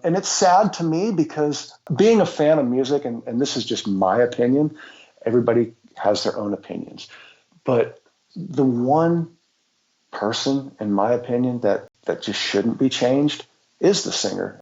And it's sad to me because being a fan of music, and this is just my opinion, everybody has their own opinions. But the one person, in my opinion, that just shouldn't be changed is the singer.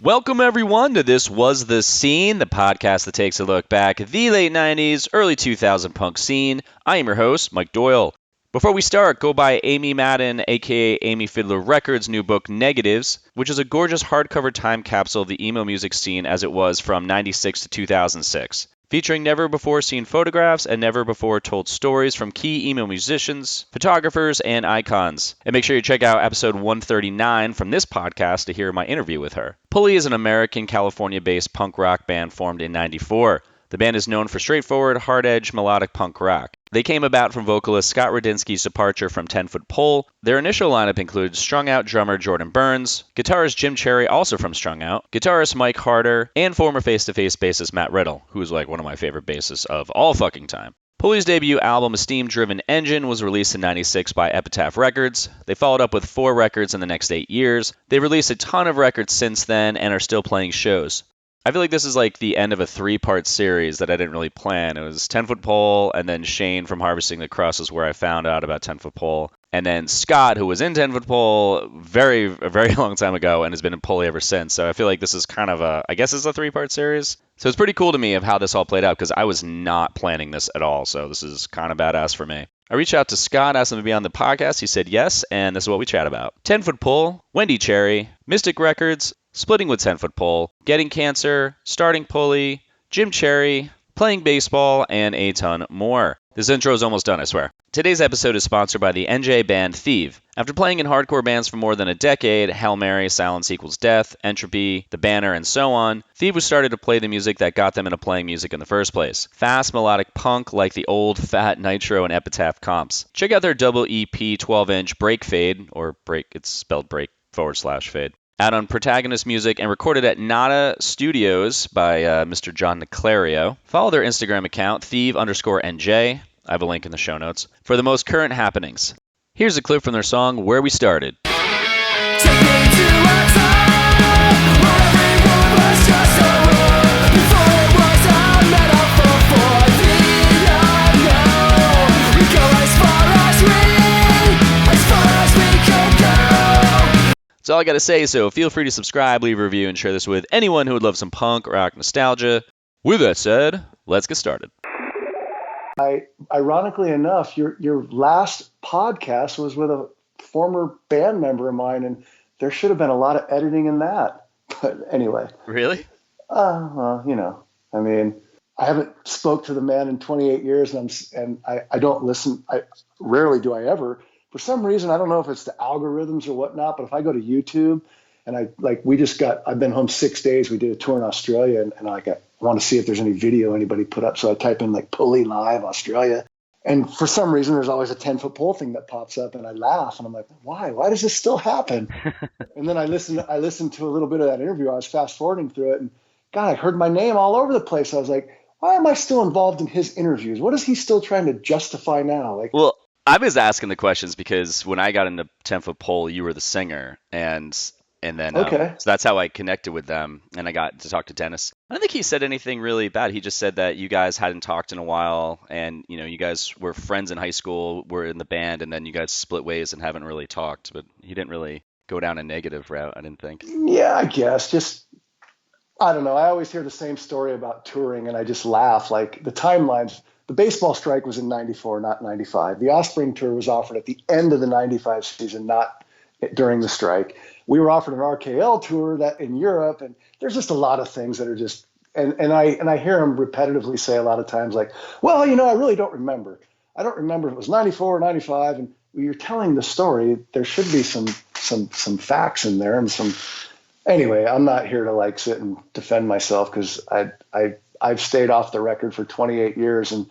Welcome, everyone, to This Was The Scene, the podcast that takes a look back at the late 90s, early 2000 punk scene. I am your host, Mike Doyle. Before we start, go buy Amy Madden, aka Amy Fiddler Records' new book, Negatives, which is a gorgeous hardcover time capsule of the emo music scene as it was from 96 to 2006. Featuring never-before-seen photographs and never-before-told stories from key emo musicians, photographers, and icons. And make sure you check out episode 139 from this podcast to hear my interview with her. Pulley is an American, California-based punk rock band formed in '94. The band is known for straightforward, hard-edged, melodic punk rock. They came about from vocalist Scott Radinsky's departure from 10-Foot Pole. Their initial lineup includes Strung Out drummer Jordan Burns, guitarist Jim Cherry, also from Strung Out, guitarist Mike Harder, and former Face-to-Face bassist Matt Riddle, who is like one of my favorite bassists of all fucking time. Pulley's debut album, Esteem Driven Engine, was released in '96 by Epitaph Records. They followed up with 4 records in the next 8 years. They released a ton of records since then and are still playing shows. I feel like this is like the end of a 3-part series that I didn't really plan. It was 10-Foot Pole, and then Shane from Harvesting the Crust is where I found out about 10-Foot Pole. And then Scott, who was in 10-Foot Pole a very long time ago and has been in Pulley ever since. So I feel like this is kind of I guess it's a 3-part series. So it's pretty cool to me of how this all played out because I was not planning this at all. So this is kind of badass for me. I reached out to Scott, asked him to be on the podcast. He said yes, and this is what we chat about. 10-Foot Pole, Wendy Cherry, Mystic Records, splitting with 10-Foot Pole, getting cancer, starting Pulley, Jim Cherry, playing baseball, and a ton more. This intro is almost done, I swear. Today's episode is sponsored by the NJ band Thief. After playing in hardcore bands for more than a decade, Hail Mary, Silence Equals Death, Entropy, The Banner, and so on, Thief was started to play the music that got them into playing music in the first place. Fast, melodic punk like the old Fat Nitro and Epitaph comps. Check out their double EP 12-inch Break Fade, or break, it's spelled break /fade. Out on Protagonist Music and recorded at Nada Studios by Mr. John Niclario. Follow their Instagram account, Thieve_NJ. I have a link in the show notes for the most current happenings. Here's a clip from their song, Where We Started. Take me to a time where everyone was just a room. Before it was a metaphor for the unknown. We go as far as we can go. That's all I gotta say, so feel free to subscribe, leave a review, and share this with anyone who would love some punk rock nostalgia. With that said, let's get started. Ironically enough, your last podcast was with a former band member of mine, and there should have been a lot of editing in that. But anyway. Really? Well, I mean, I haven't spoke to the man in 28 years, and I don't listen. Rarely do I ever. For some reason, I don't know if it's the algorithms or whatnot, but if I go to YouTube and I've been home 6 days. We did a tour in Australia, and I want to see if there's any video anybody put up. So I type in like Pulley Live Australia. And for some reason, there's always a 10-Foot Pole thing that pops up, and I laugh, and I'm like, why? Why does this still happen? And then I listened to a little bit of that interview. I was fast forwarding through it, and God, I heard my name all over the place. I was like, why am I still involved in his interviews? What is he still trying to justify now? Well, I was asking the questions because when I got into 10-Foot Pole, you were the singer, and then okay. So that's how I connected with them, and I got to talk to Dennis. I don't think he said anything really bad. He just said that you guys hadn't talked in a while, and you guys were friends in high school, were in the band, and then you guys split ways and haven't really talked. But he didn't really go down a negative route, I didn't think. Yeah, I guess. Just, I don't know. I always hear the same story about touring, and I just laugh. Like the timelines. The baseball strike was in '94, not '95. The Offspring tour was offered at the end of the '95 season, not during the strike. We were offered an RKL tour that in Europe, and there's just a lot of things that are just, and I hear him repetitively say a lot of times like, well, I really don't remember. I don't remember if it was 94 or 95. And when you're telling the story, there should be some facts in there and some, anyway, I'm not here to sit and defend myself because I've stayed off the record for 28 years. And,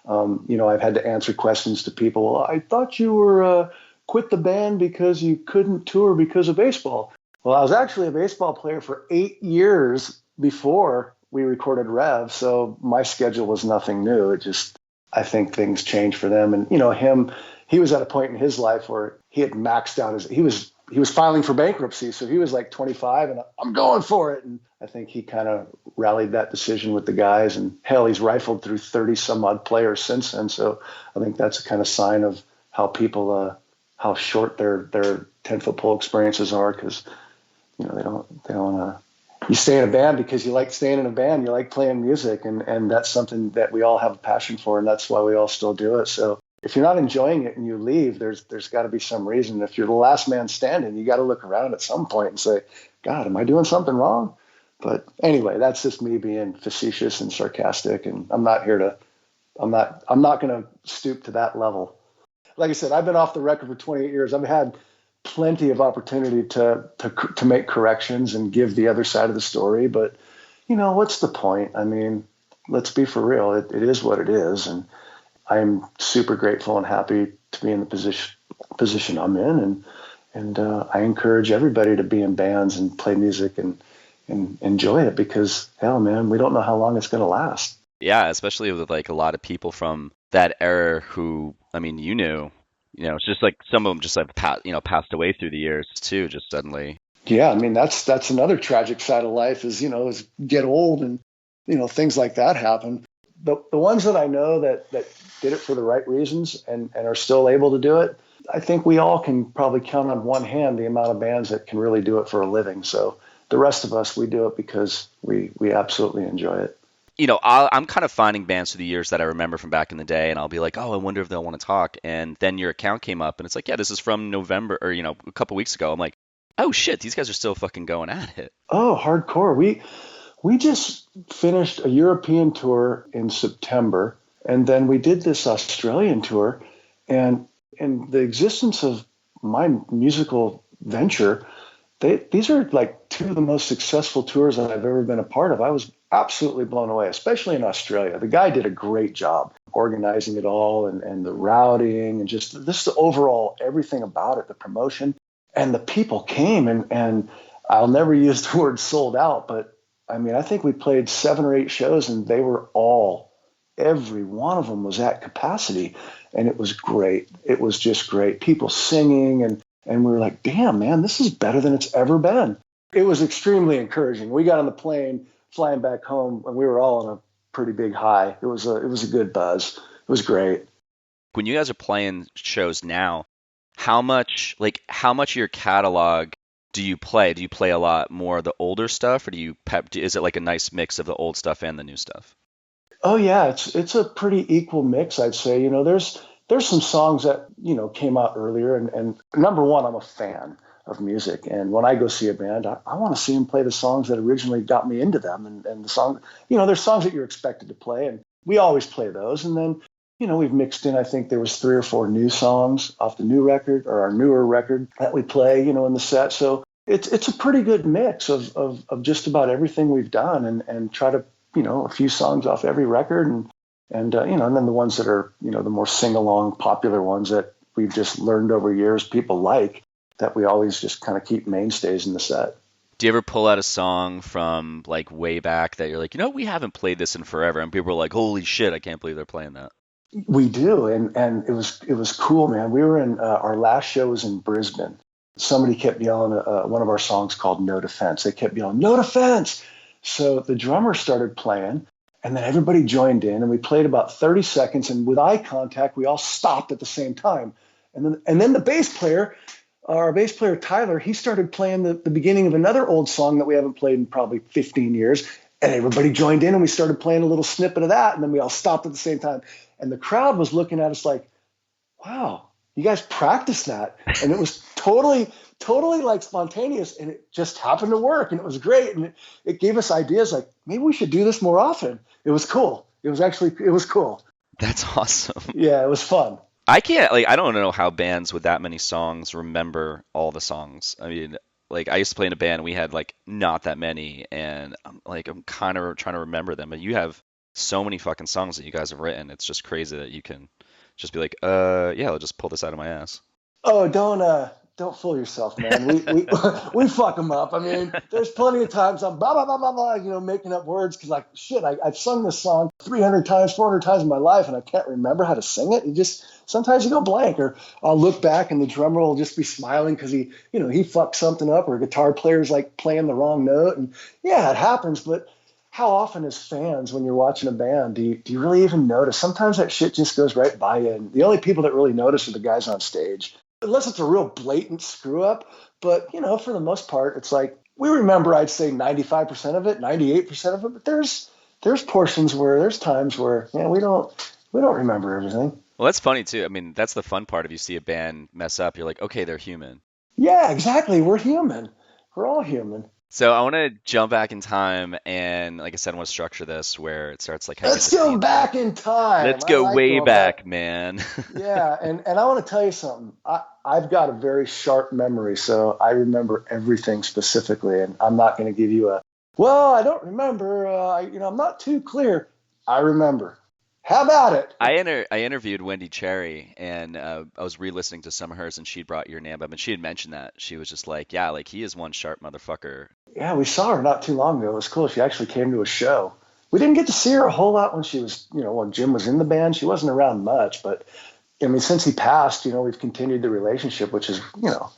I've had to answer questions to people. Well, I thought you were, quit the band because you couldn't tour because of baseball. Well, I was actually a baseball player for 8 years before we recorded Rev, so my schedule was nothing new. It just, I think things changed for them. And, he was at a point in his life where he had maxed out he was filing for bankruptcy. So he was like 25 and I'm going for it. And I think he kind of rallied that decision with the guys, and hell, he's rifled through 30 some odd players since then. So I think that's a kind of sign of how people, how short their 10-foot pole experiences are. Cause they don't, you stay in a band because you like staying in a band, you like playing music, and that's something that we all have a passion for. And that's why we all still do it. So if you're not enjoying it and you leave, there's got to be some reason. If you're the last man standing, you got to look around at some point and say, God, am I doing something wrong? But anyway, that's just me being facetious and sarcastic. And I'm not going to stoop to that level. Like I said, I've been off the record for 28 years. I've had plenty of opportunity to make corrections and give the other side of the story. But, what's the point? I mean, let's be for real. It is what it is. And I'm super grateful and happy to be in the position I'm in. And I encourage everybody to be in bands and play music and enjoy it, because hell, man, we don't know how long it's going to last. Yeah, especially with like a lot of people from that era who, I mean, it's just like some of them just like passed away through the years too, just suddenly. Yeah, I mean, that's another tragic side of life is get old and, things like that happen. The ones that I know that did it for the right reasons and are still able to do it, I think we all can probably count on one hand the amount of bands that can really do it for a living. So the rest of us, we do it because we absolutely enjoy it. I'm kind of finding bands through the years that I remember from back in the day, and I'll be like, oh, I wonder if they'll want to talk. And then your account came up, and it's like, yeah, this is from November or, a couple weeks ago. I'm like, oh, shit, these guys are still fucking going at it. Oh, hardcore. We just finished a European tour in September, and then we did this Australian tour. And in the existence of my musical venture, these are like two of the most successful tours that I've ever been a part of. I was absolutely blown away, especially in Australia. The guy did a great job organizing it all and the routing and just this the overall everything about it, the promotion. And the people came and I'll never use the word sold out, but I mean, I think we played 7 or 8 shows and they were every one of them was at capacity, and it was great. It was just great. People singing and we were like, damn, man, this is better than it's ever been. It was extremely encouraging. We got on the plane flying back home and we were all on a pretty big high. It was a good buzz. It was great. When you guys are playing shows now, how much of your catalog do you play? Do you play a lot more of the older stuff, or is it like a nice mix of the old stuff and the new stuff? Oh yeah, it's a pretty equal mix, I'd say. There's some songs that, came out earlier, and number one, I'm a fan of music. And when I go see a band, I want to see them play the songs that originally got me into them. And the song, there's songs that you're expected to play, and we always play those. And then, we've mixed in, I think there was 3 or 4 new songs off the new record or our newer record that we play, in the set. So it's a pretty good mix of just about everything we've done, and try to, a few songs off every record, and then the ones that are, the more sing-along popular ones that we've just learned over years people like, that we always just kind of keep mainstays in the set. Do you ever pull out a song from like way back that you're like, we haven't played this in forever, and people are like, holy shit, I can't believe they're playing that? We do, and it was cool, man. We were in our last show was in Brisbane. Somebody kept yelling one of our songs called No Defense. They kept yelling, No Defense! So the drummer started playing, and then everybody joined in, and we played about 30 seconds, and with eye contact, we all stopped at the same time. And then the bass player, our bass player Tyler, he started playing the beginning of another old song that we haven't played in probably 15 years, and everybody joined in, and we started playing a little snippet of that, and then we all stopped at the same time. And the crowd was looking at us like, wow, you guys practiced that. And it was totally like spontaneous, and it just happened to work, and it was great. And it gave us ideas like, maybe we should do this more often. It was cool. It was cool. That's awesome. Yeah, it was fun. I don't know how bands with that many songs remember all the songs. I mean, like I used to play in a band, and we had like not that many, and I'm kind of trying to remember them, but you have so many fucking songs that you guys have written. It's just crazy that you can just be like, yeah, I'll just pull this out of my ass. Oh, don't fool yourself, man. We we fuck them up. I mean, there's plenty of times I'm blah blah blah blah blah, making up words because like shit, I've sung this song 300 times, 400 times in my life, and I can't remember how to sing it. You just sometimes you go blank, or I'll look back and the drummer will just be smiling because he fucked something up, or a guitar player's like playing the wrong note, and yeah, it happens. But how often as fans, when you're watching a band, do you really even notice? Sometimes that shit just goes right by you, and the only people that really notice are the guys on stage. Unless it's a real blatant screw up. But, for the most part, it's like we remember, I'd say 95% of it, 98% of it. But there's portions where there's times where we don't remember everything. Well, that's funny too. I mean, that's the fun part. If you see a band mess up, you're like, okay, they're human. Yeah, exactly. We're human. We're all human. So I want to jump back in time, and like I said, I want to structure this where it starts like. Let's go back in time. Let's go way back, man. Yeah, and I want to tell you something. I've got a very sharp memory, so I remember everything specifically, and I'm not going to give you I don't remember. I'm not too clear. I remember. How about it? I interviewed Wendy Cherry, and I was re-listening to some of hers, and she'd brought your name up, and she had mentioned that. She was just like, yeah, like he is one sharp motherfucker. Yeah, we saw her not too long ago. It was cool. She actually came to a show. We didn't get to see her a whole lot when she was, when Jim was in the band. She wasn't around much, but I mean, since he passed, we've continued the relationship, which is,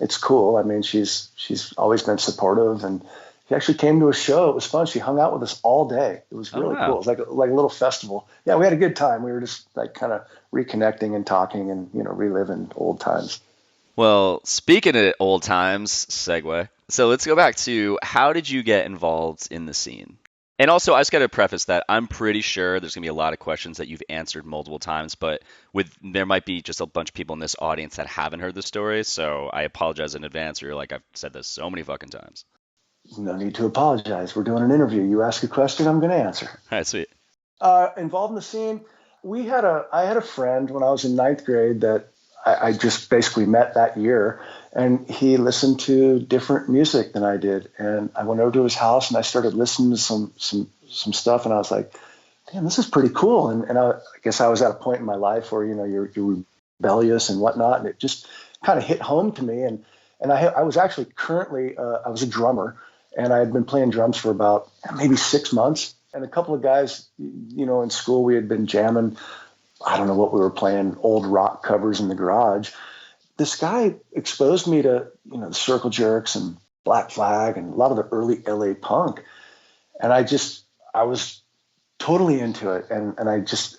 it's cool. I mean, she's always been supportive, and she actually came to a show. It was fun. She hung out with us all day. It was really cool. It was like a little festival. Yeah, we had a good time. We were just like kind of reconnecting and talking and, reliving old times. Well, speaking of old times, segue. So let's go back to how did you get involved in the scene? And also, I just got to preface that I'm pretty sure there's going to be a lot of questions that you've answered multiple times, but there might be just a bunch of people in this audience that haven't heard the story. So I apologize in advance, or like I've said this so many fucking times. No need to apologize. We're doing an interview. You ask a question, I'm going to answer. All right, sweet. Involved in the scene, I had a friend when I was in ninth grade that I just basically met that year, and he listened to different music than I did. And I went over to his house and I started listening to some stuff, and I was like, damn, this is pretty cool. And I guess I was at a point in my life where, you're rebellious and whatnot, and it just kind of hit home to me. And I was actually currently, I was a drummer, and I had been playing drums for about maybe 6 months. And a couple of guys, in school, we had been jamming. I don't know what we were playing, old rock covers in the garage. This guy exposed me to, the Circle Jerks and Black Flag and a lot of the early LA punk. And I was totally into it. And I just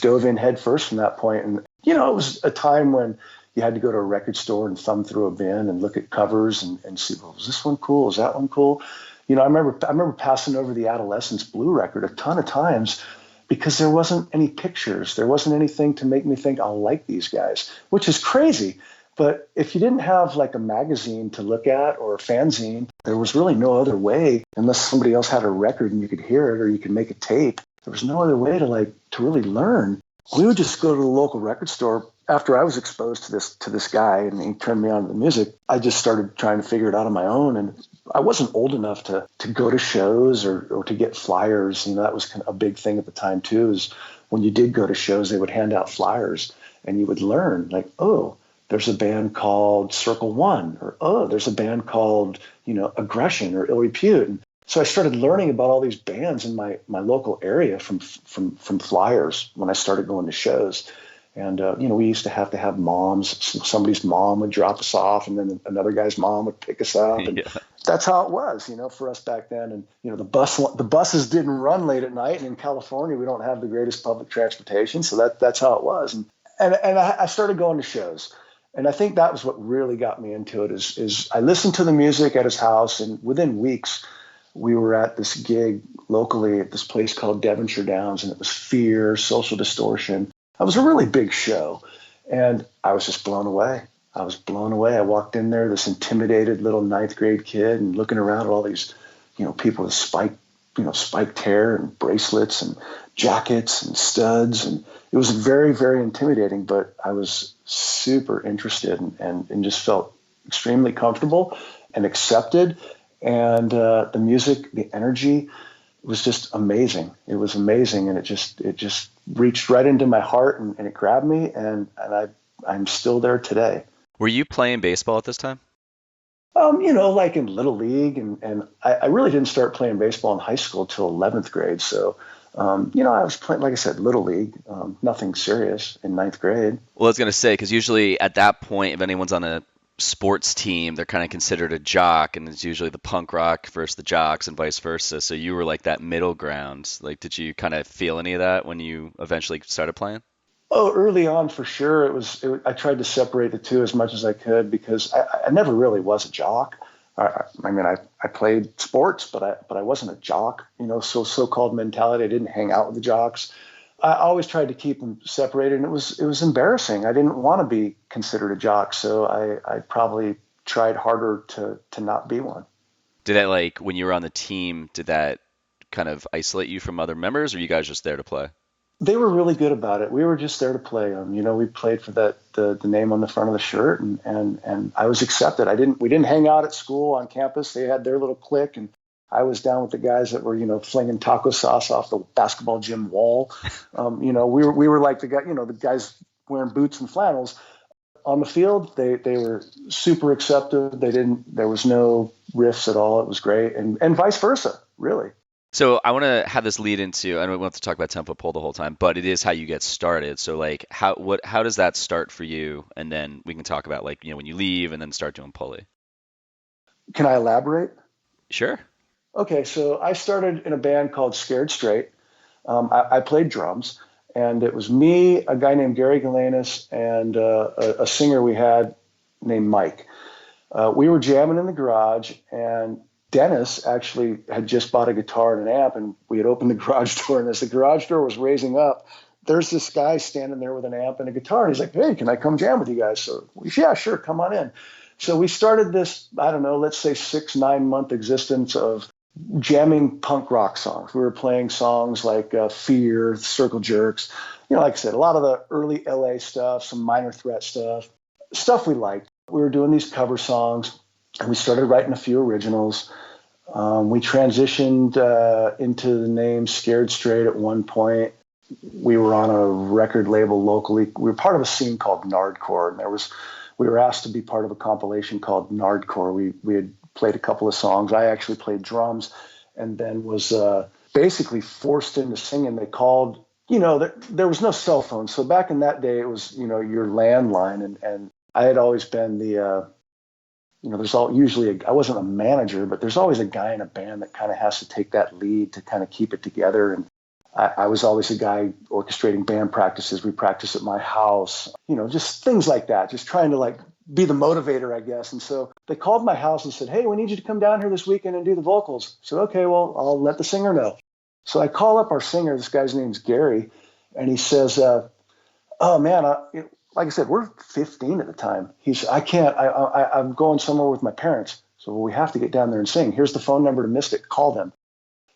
dove in head first from that point. And, it was a time when you had to go to a record store and thumb through a bin and look at covers and see, well, is this one cool? Is that one cool? I remember passing over the Adolescence Blue record a ton of times because there wasn't any pictures. There wasn't anything to make me think I'll like these guys, which is crazy. But if you didn't have like a magazine to look at or a fanzine, there was really no other way, unless somebody else had a record and you could hear it or you could make a tape. There was no other way to really learn. We would just go to the local record store. After I was exposed to this guy and he turned me on to the music, I just started trying to figure it out on my own. And I wasn't old enough to go to shows or to get flyers. That was kind of a big thing at the time too, is when you did go to shows, they would hand out flyers and you would learn like, oh, there's a band called Circle One, or, oh, there's a band called, Aggression or Ill Repute. And so I started learning about all these bands in my local area from flyers when I started going to shows. And, we used to have moms. Somebody's mom would drop us off, and then another guy's mom would pick us up. And that's how it was, for us back then. And, the buses didn't run late at night. And in California, we don't have the greatest public transportation. So that's how it was. And I started going to shows. And I think that was what really got me into it is I listened to the music at his house, and within weeks, we were at this gig locally at this place called Devonshire Downs, and it was Fear, Social Distortion. It was a really big show, and I was just blown away. I walked in there, this intimidated little ninth grade kid, and looking around at all these, people with spiked hair and bracelets and jackets and studs, and it was very, very intimidating. But I was super interested and just felt extremely comfortable and accepted. And the music, the energy was just amazing. It was amazing, and it just reached right into my heart and it grabbed me, and I'm still there today. Were you playing baseball at this time? Like in Little League, and I really didn't start playing baseball in high school till 11th grade. So, I was playing, like I said, Little League, nothing serious in ninth grade. Well, I was going to say, because usually at that point, if anyone's on a sports team, they're kind of considered a jock, and it's usually the punk rock versus the jocks and vice versa. So you were like that middle ground. Like, did you kind of feel any of that when you eventually started playing? Oh, early on for sure. I tried to separate the two as much as I could because I never really was a jock. I played sports, but I wasn't a jock. So-called mentality. I didn't hang out with the jocks. I always tried to keep them separated, and it was embarrassing. I didn't want to be considered a jock, so I probably tried harder to not be one. Did that, like, when you were on the team, did that kind of isolate you from other members, or you guys just there to play? They were really good about it. We were just there to play. We played for the name on the front of the shirt, and I was accepted. We didn't hang out at school on campus. They had their little clique, and I was down with the guys that were, flinging taco sauce off the basketball gym wall. We were like the guys wearing boots and flannels. On the field, they were super accepted. There was no riffs at all. It was great, and vice versa, really. So I want to have this lead into, I don't want to talk about tempo pull the whole time, but it is how you get started. So like how does that start for you? And then we can talk about, like, when you leave and then start doing Pulley. Can I elaborate? Sure. Okay, so I started in a band called Scared Straight. I played drums, and it was me, a guy named Gary Galanis, and a singer we had named Mike. We were jamming in the garage, and Dennis actually had just bought a guitar and an amp, and we had opened the garage door, and as the garage door was raising up, there's this guy standing there with an amp and a guitar, and he's like, "Hey, can I come jam with you guys?" So, yeah, sure, come on in. So we started this, I don't know, let's say 6-9 month existence of jamming punk rock songs. We were playing songs like Fear, Circle Jerks, like I said, a lot of the early LA stuff, some Minor Threat stuff we liked. We were doing these cover songs, and we started writing a few originals. We transitioned into the name Scared Straight at one point. We were on a record label locally. We were part of a scene called Nardcore, and we were asked to be part of a compilation called Nardcore. We had played a couple of songs. I actually played drums, and then was basically forced into singing. They called, there was no cell phone. So back in that day, it was, your landline. And I had always been I wasn't a manager, but there's always a guy in a band that kind of has to take that lead to kind of keep it together. And I was always a guy orchestrating band practices. We practiced at my house, just things like that, just trying to be the motivator, I guess. And so they called my house and said, "Hey, we need you to come down here this weekend and do the vocals." I said, "Okay, well, I'll let the singer know." So I call up our singer. This guy's name's Gary. And he says, "Oh man, like I said, we're 15 at the time." He said, "I can't, I'm going somewhere with my parents." So, "Well, we have to get down there and sing. Here's the phone number to Mystic. Call them."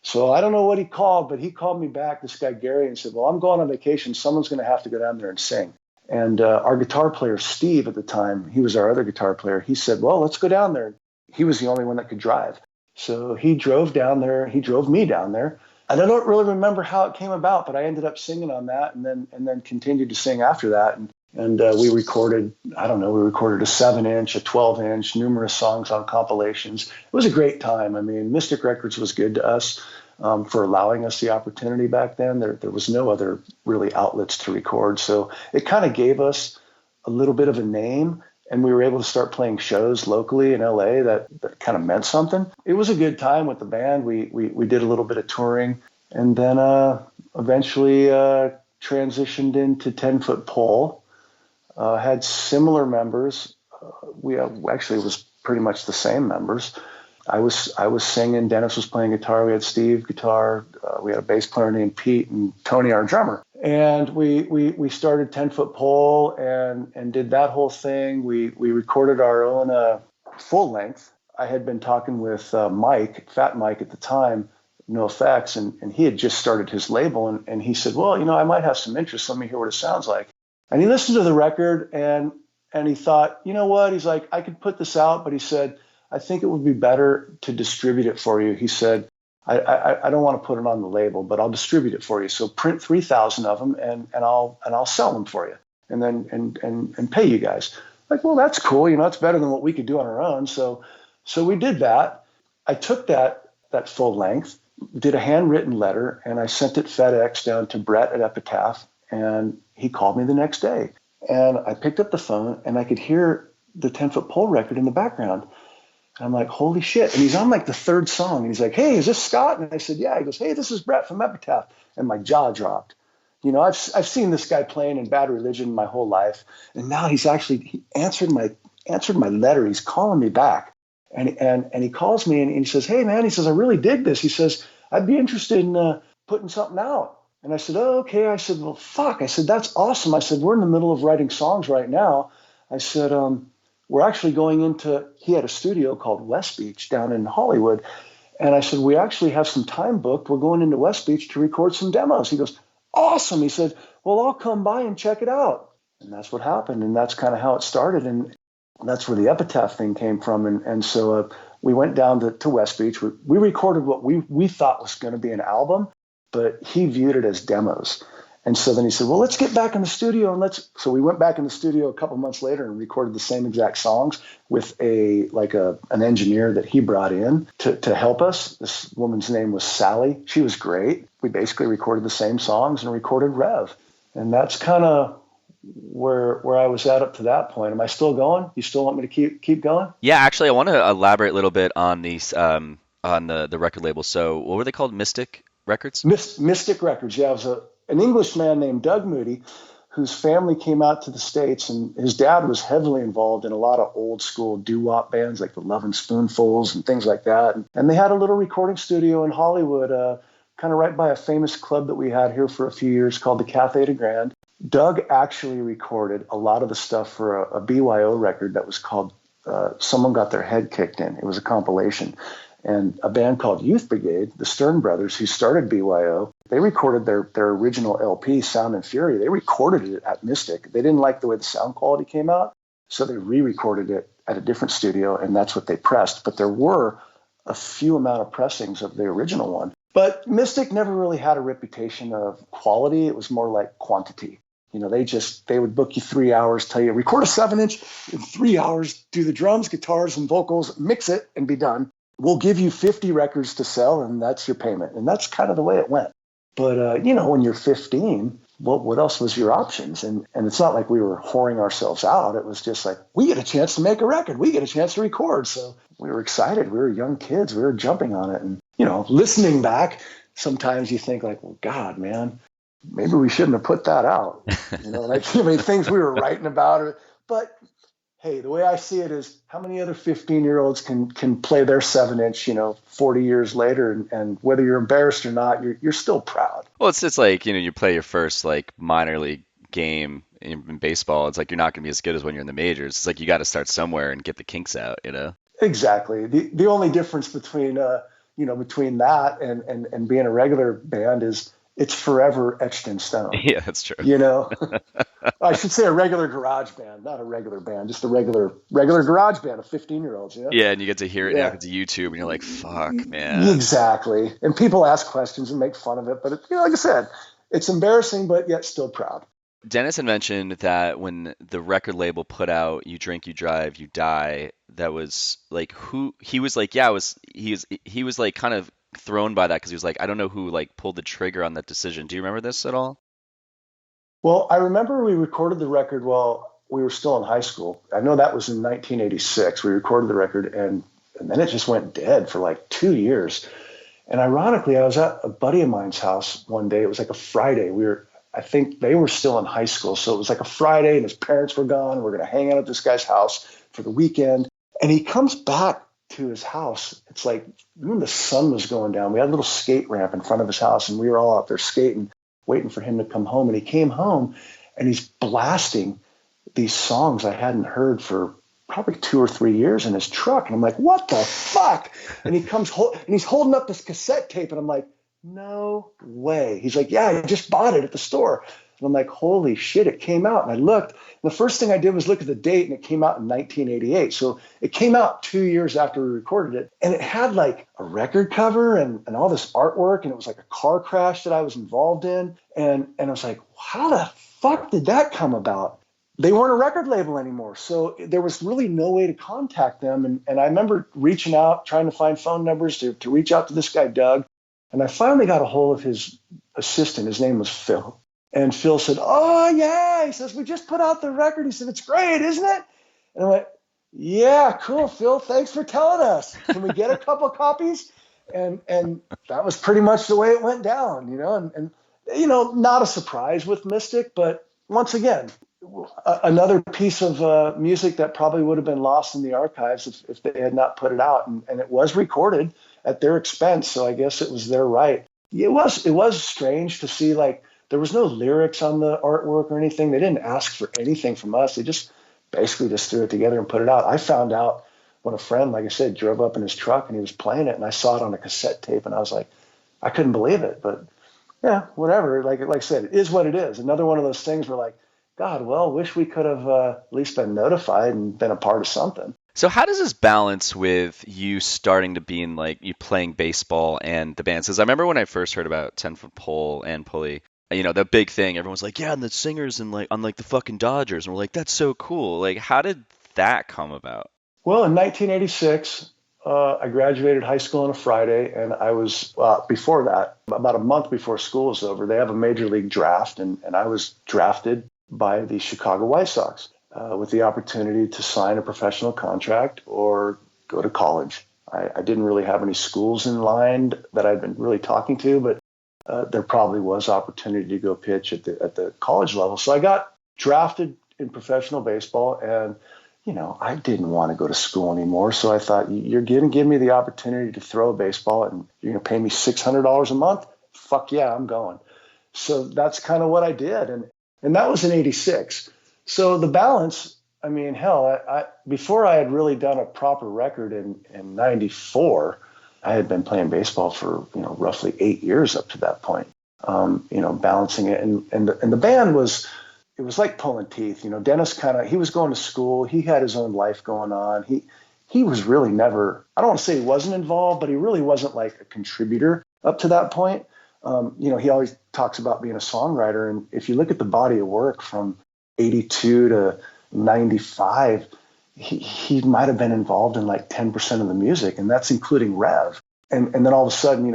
So I don't know what he called, but he called me back, this guy Gary, and said, "Well, I'm going on vacation. Someone's going to have to go down there and sing." And our guitar player, Steve, at the time, he was our other guitar player. He said, "Well, let's go down there." He was the only one that could drive. So he drove down there. He drove me down there. And I don't really remember how it came about, but I ended up singing on that and then continued to sing after that. And we recorded, we recorded a 7-inch, a 12-inch, numerous songs on compilations. It was a great time. I mean, Mystic Records was good to us for allowing us the opportunity back then. There was no other really outlets to record. So it kind of gave us a little bit of a name, and we were able to start playing shows locally in LA that kind of meant something. It was a good time with the band. We did a little bit of touring, and then eventually transitioned into 10-Foot Pole. Had similar members. We actually was pretty much the same members. I was singing. Dennis was playing guitar. We had Steve guitar. We had a bass player named Pete, and Tony, our drummer. And we started 10-Foot Pole and did that whole thing. We recorded our own full length. I had been talking with Mike, Fat Mike at the time, No Effects, and he had just started his label. And he said, "Well, I might have some interest. Let me hear what it sounds like." And he listened to the record and he thought, "You know what?" He's like, "I could put this out," but he said, "I think it would be better to distribute it for you." He said, I don't want to put it on the label, but I'll distribute it for you. So print 3,000 of them and I'll sell them for you and then and pay you guys." Like, well, that's cool. It's better than what we could do on our own. So we did that. I took that full length, did a handwritten letter, and I sent it FedEx down to Brett at Epitaph, and he called me the next day. And I picked up the phone, and I could hear the 10-foot pole record in the background. And I'm like, holy shit. And he's on like the third song. And he's like, hey, is this Scott? And I said, yeah. He goes, hey, this is Brett from Epitaph. And my jaw dropped. I've seen this guy playing in Bad Religion my whole life. And now he answered my letter. He's calling me back. And he calls me and he says, hey, man, he says, I really dig this. He says, I'd be interested in putting something out. And I said, oh, okay. I said, well, fuck. I said, that's awesome. I said, we're in the middle of writing songs right now. I said, we're actually he had a studio called West Beach down in Hollywood. And I said, we actually have some time booked. We're going into West Beach to record some demos. He goes, awesome. He said, well, I'll come by and check it out. And that's what happened. And that's kind of how it started. And that's where the Epitaph thing came from. And so we went down to West Beach. We recorded what we thought was going to be an album, but he viewed it as demos. And so then he said, well, let's get back in the studio so we went back in the studio a couple months later and recorded the same exact songs with an engineer that he brought in to help us. This woman's name was Sally. She was great. We basically recorded the same songs and recorded Rev. And that's kind of where I was at up to that point. Am I still going? You still want me to keep going? Yeah, actually, I want to elaborate a little bit on these on the record label. So what were they called? Mystic Records? Mystic Records. Yeah, it was an Englishman named Doug Moody, whose family came out to the States, and his dad was heavily involved in a lot of old school doo-wop bands like the Lovin' Spoonfuls and things like that. And they had a little recording studio in Hollywood, kind of right by a famous club that we had here for a few years called the Cafe de Grand. Doug actually recorded a lot of the stuff for a BYO record that was called Someone Got Their Head Kicked In. It was a compilation. And a band called Youth Brigade, the Stern brothers, who started BYO, they recorded their original LP, Sound and Fury. They recorded it at Mystic. They didn't like the way the sound quality came out, so they re-recorded it at a different studio, and that's what they pressed. But there were a few amount of pressings of the original one. But Mystic never really had a reputation of quality. It was more like quantity. They would book you 3 hours, tell you, record a 7-inch in 3 hours, do the drums, guitars, and vocals, mix it, and be done. We'll give you 50 records to sell, and that's your payment. And that's kind of the way it went. But, when you're 15, what else was your options? And it's not like we were whoring ourselves out. It was just like, we get a chance to make a record. We get a chance to record. So we were excited. We were young kids. We were jumping on it. And, listening back, sometimes you think like, well, God, man, maybe we shouldn't have put that out. Things we were writing about. But hey, the way I see it is, how many other 15-year-olds can play their 7-inch, 40 years later, and whether you're embarrassed or not, you're still proud. Well, it's like, you play your first like minor league game in baseball. It's like you're not going to be as good as when you're in the majors. It's like you got to start somewhere and get the kinks out, Exactly. The only difference between between that and being a regular band is it's forever etched in stone. Yeah, that's true. I should say a regular garage band, not a regular band, just a regular garage band of 15-year-olds. Yeah, and you get to hear it now to YouTube, and you're like, fuck, man. Exactly. And people ask questions and make fun of it, but like I said, it's embarrassing, but yet still proud. Dennis had mentioned that when the record label put out "You Drink, You Drive, You Die," that was like he was like, he was like kind of thrown by that because he was like, I don't know who like pulled the trigger on that decision. Do you remember this at all? Well, I remember we recorded the record while we were still in high school. I know that was in 1986. We recorded the record, and then it just went dead for like 2 years. And ironically, I was at a buddy of mine's house one day. It was like a Friday. I think they were still in high school. So it was like a Friday, and his parents were gone. We're going to hang out at this guy's house for the weekend. And he comes back to his house. It's like when the sun was going down. We had a little skate ramp in front of his house, and we were all out there skating, waiting for him to come home. And he came home, and he's blasting these songs I hadn't heard for probably 2 or 3 years in his truck. And I'm like, what the fuck? And he comes and he's holding up this cassette tape, and I'm like, no way. He's like, yeah, I just bought it at the store. And I'm like, holy shit, it came out. And I looked. And the first thing I did was look at the date, and it came out in 1988. So it came out 2 years after we recorded it. And it had like a record cover and all this artwork. And it was like a car crash that I was involved in. And I was like, how the fuck did that come about? they weren't a record label anymore. So there was really no way to contact them. And I remember reaching out, trying to find phone numbers to reach out to this guy, Doug. And I finally got a hold of his assistant. His name was Phil. And Phil said, oh, yeah. He says, we just put out the record. He said, it's great, isn't it? And I went, yeah, cool, Phil. Thanks for telling us. Can we get a couple copies? And that was pretty much the way it went down, and not a surprise with Mystic, but once again, another piece of music that probably would have been lost in the archives if they had not put it out. And it was recorded at their expense, so I guess it was their right. It was strange to see, like, there was no lyrics on the artwork or anything. They didn't ask for anything from us. They just basically just threw it together and put it out. I found out when a friend, like I said, drove up in his truck and he was playing it, and I saw it on a cassette tape, and I was like, I couldn't believe it. But yeah, whatever. Like I said, it is what it is. Another one of those things where, like, God, well, wish we could have at least been notified and been a part of something. So how does this balance with you starting to be in, like, you playing baseball and the bands? Because I remember when I first heard about 10-Foot Pole and Pulley, the big thing, everyone's like, yeah, and the singers and on the fucking Dodgers. And we're like, that's so cool. Like, how did that come about? Well, in 1986, I graduated high school on a Friday, and I was, before that, about a month before school was over, they have a major league draft, and I was drafted by the Chicago White Sox with the opportunity to sign a professional contract or go to college. I didn't really have any schools in line that I'd been really talking to, but there probably was opportunity to go pitch at the college level. So I got drafted in professional baseball, and I didn't want to go to school anymore. So I thought, you're going to give me the opportunity to throw a baseball and you're going to pay me $600 a month? Fuck yeah, I'm going. So that's kind of what I did. And that was in 86. So the balance, I mean, hell, I before I had really done a proper record in 94, I had been playing baseball for, roughly 8 years up to that point, balancing it. And the band was, it was like pulling teeth. Dennis he was going to school. He had his own life going on. He was really never, I don't want to say he wasn't involved, but he really wasn't like a contributor up to that point. He always talks about being a songwriter. And if you look at the body of work from 82 to 95, he might have been involved in like 10% of the music, and that's including Rev. And then all of a sudden,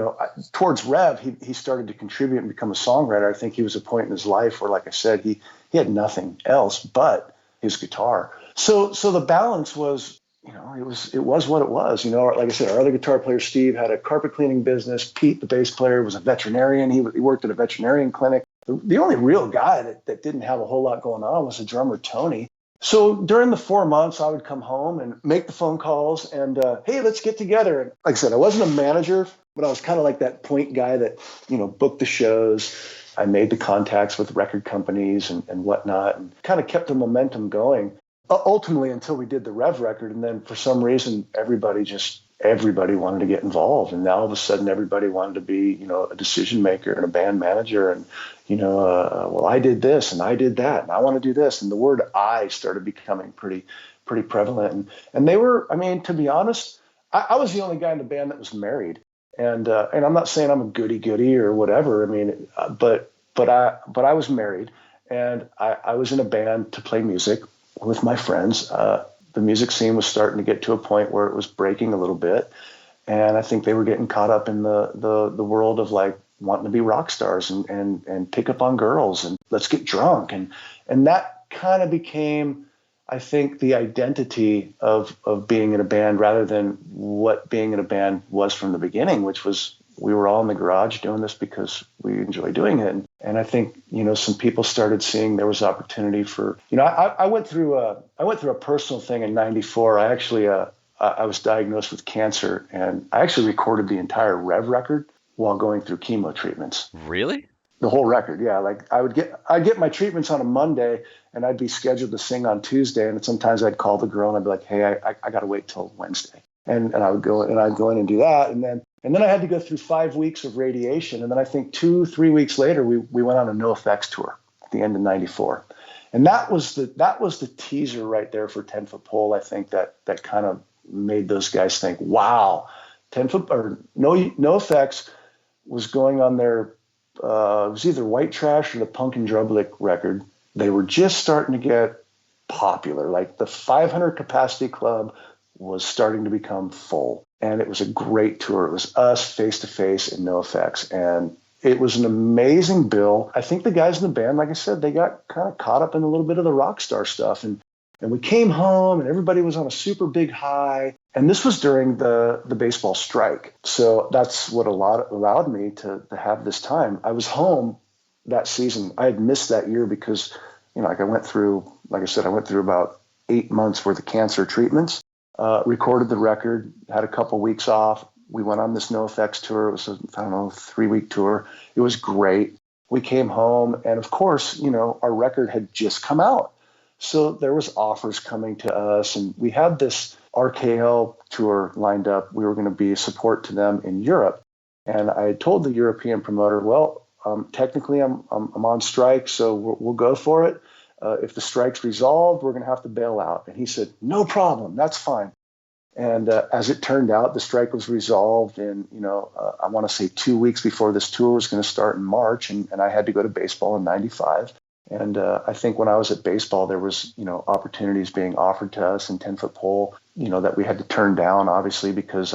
towards Rev, he started to contribute and become a songwriter. I think he was a point in his life where, like I said, he had nothing else but his guitar. So the balance was, it was what it was. Like I said, our other guitar player, Steve, had a carpet cleaning business. Pete, the bass player, was a veterinarian. He worked at a veterinarian clinic. The only real guy that didn't have a whole lot going on was the drummer, Tony. So during the 4 months, I would come home and make the phone calls and, hey, let's get together. And like I said, I wasn't a manager, but I was kind of like that point guy that, booked the shows. I made the contacts with record companies and whatnot, and kind of kept the momentum going, ultimately until we did the Rev record. And then for some reason, everybody wanted to get involved. And now all of a sudden, everybody wanted to be, a decision maker and a band manager. And, well, I did this and I did that and I want to do this. And the word I started becoming pretty prevalent. And they were, I mean, to be honest, I was the only guy in the band that was married. And I'm not saying I'm a goody or whatever. I mean, but I was married, and I was in a band to play music with my friends. The music scene was starting to get to a point where it was breaking a little bit. And I think they were getting caught up in the world of like wanting to be rock stars and pick up on girls and let's get drunk. And that kind of became, I think, the identity of being in a band rather than what being in a band was from the beginning, which was we were all in the garage doing this because we enjoy doing it. And I think, some people started seeing there was opportunity for, I went through a personal thing in 94. I actually, I was diagnosed with cancer, and I actually recorded the entire Rev record while going through chemo treatments. Really? The whole record, yeah. Like I'd get my treatments on a Monday, and I'd be scheduled to sing on Tuesday, and sometimes I'd call the girl and I'd be like, "Hey, I got to wait till Wednesday," and I'd go in and do that, and then I had to go through 5 weeks of radiation, and then I think 2-3 weeks later we went on a No Effects tour at the end of '94, and that was the teaser right there for 10-Foot Pole. I think that kind of made those guys think, wow, 10-Foot or No Effects was going on their it was either White Trash or the Punk and Drublick record. They were just starting to get popular. Like the 500 capacity club was starting to become full. And it was a great tour. It was us face to face and no effects. And it was an amazing bill. I think the guys in the band, like I said, they got kind of caught up in a little bit of the rock star stuff. And we came home and everybody was on a super big high. And this was during the baseball strike. So that's what allowed me to have this time. I was home that season. I had missed that year because, like I went through about 8 months worth of cancer treatments, recorded the record, had a couple weeks off. We went on this No Effects tour. It was a 3-week tour. It was great. We came home and of course, our record had just come out. So there was offers coming to us and we had this RKL tour lined up. We were going to be a support to them in Europe. And I had told the European promoter, well, technically I'm on strike, so we'll go for it. If the strike's resolved, we're going to have to bail out. And he said, no problem, that's fine. And as it turned out, the strike was resolved in, I want to say 2 weeks before this tour was going to start in March. And I had to go to baseball in 95. And I think when I was at baseball, there was, opportunities being offered to us in 10-foot pole, that we had to turn down, obviously, because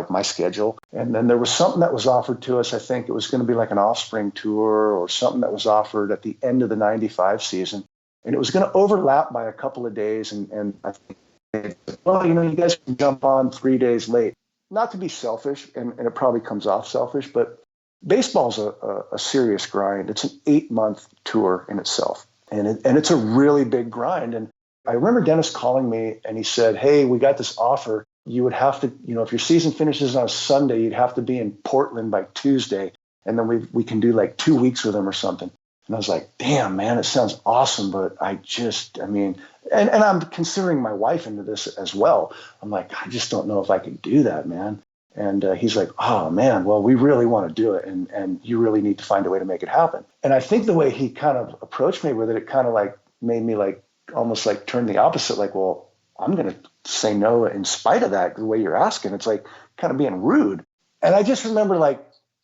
my schedule. And then there was something that was offered to us. I think it was going to be like an Offspring tour or something that was offered at the end of the 95 season. And it was going to overlap by a couple of days. And I think, well, you guys can jump on 3 days late. Not to be selfish, and it probably comes off selfish, but baseball's a serious grind. It's an 8-month tour in itself. And it's a really big grind. And I remember Dennis calling me and he said, hey, we got this offer. You would have to, if your season finishes on a Sunday, you'd have to be in Portland by Tuesday. And then we can do like 2 weeks with them or something. And I was like, damn, man, it sounds awesome. But and I'm considering my wife into this as well. I'm like, I just don't know if I can do that, man. And he's like, oh, man, well, we really want to do it. And you really need to find a way to make it happen. And I think the way he kind of approached me with it, it kind of like made me like almost like turn the opposite. Like, well, I'm going to say no in spite of that, the way you're asking. It's like kind of being rude. And I just remember like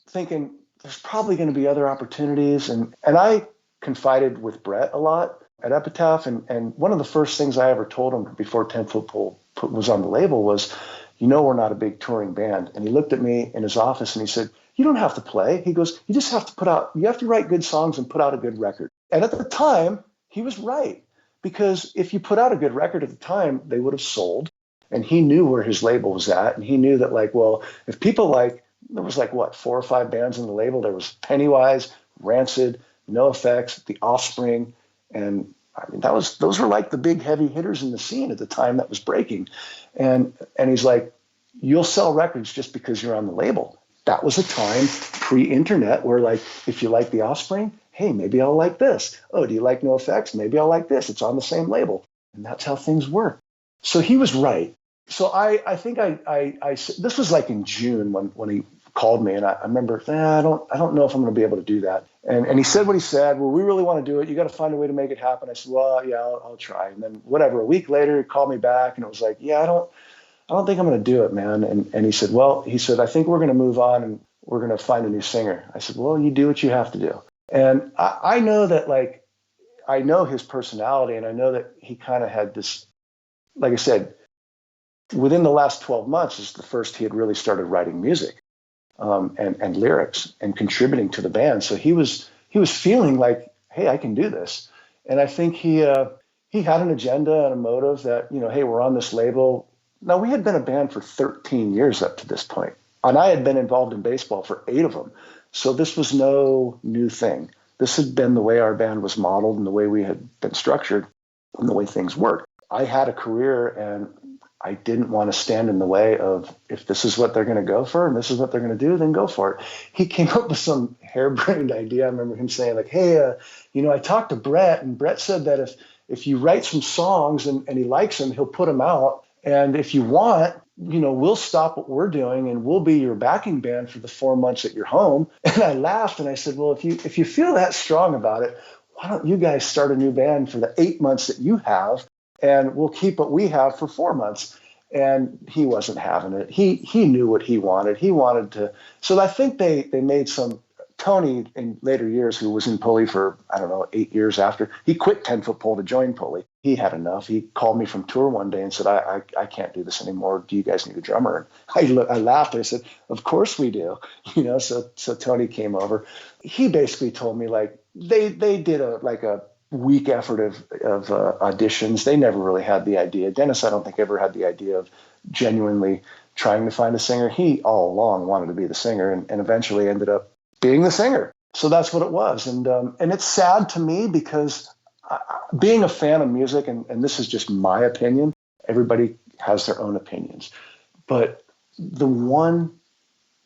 thinking there's probably going to be other opportunities. And I confided with Brett a lot at Epitaph. And one of the first things I ever told him before 10-foot pole was on the label was, we're not a big touring band. And he looked at me in his office and he said, you don't have to play. He goes, you just have to write good songs and put out a good record. And at the time, he was right. Because if you put out a good record at the time, they would have sold. And he knew where his label was at. And he knew that if people there was 4 or 5 bands on the label. There was Pennywise, Rancid, No Effects, The Offspring. And those were like the big heavy hitters in the scene at the time that was breaking. And he's like, you'll sell records just because you're on the label. That was a time pre-internet where if you like The Offspring, hey, maybe I'll like this. Oh, do you like No Effects? Maybe I'll like this. It's on the same label. And that's how things work. So he was right. So I think this was like in June when he called me, and I remember, I don't know if I'm going to be able to do that. And he said what he said. Well, we really want to do it. You got to find a way to make it happen. I said, well, yeah, I'll try. And then a week later, he called me back, and it was like, yeah, I don't think I'm going to do it, man. And he said, I think we're going to move on and we're going to find a new singer. I said, well, you do what you have to do. And I know that I know his personality, and I know that he kind of had this, like I said, within the last 12 months is the first he had really started writing music. And lyrics and contributing to the band. So he was feeling like, hey, I can do this. And I think he had an agenda and a motive that, hey, we're on this label. Now, we had been a band for 13 years up to this point, and I had been involved in baseball for 8 of them. So this was no new thing. This had been the way our band was modeled and the way we had been structured and the way things worked. I had a career, and I didn't want to stand in the way of, if this is what they're going to go for and this is what they're going to do, then go for it. He came up with some harebrained idea. I remember him saying hey, I talked to Brett, and Brett said that if you write some songs and he likes them, he'll put them out. And if you want, we'll stop what we're doing and we'll be your backing band for the 4 months at your home. And I laughed and I said, well, if you feel that strong about it, why don't you guys start a new band for the 8 months that you have? And we'll keep what we have for 4 months. And he wasn't having it. He knew what he wanted. He wanted to. So I think they made some Tony, in later years, who was in Pulley for, I don't know, 8 years after, he quit 10-foot pole to join Pulley. He had enough. He called me from tour one day and said, I can't do this anymore. Do you guys need a drummer? And I laughed. I said, of course we do. So Tony came over. He basically told me, like, they did a weak effort of auditions. They never really had the idea. Dennis, I don't think, ever had the idea of genuinely trying to find a singer. He all along wanted to be the singer and eventually ended up being the singer. So that's what it was. And it's sad to me because being a fan of music, and this is just my opinion, everybody has their own opinions. But the one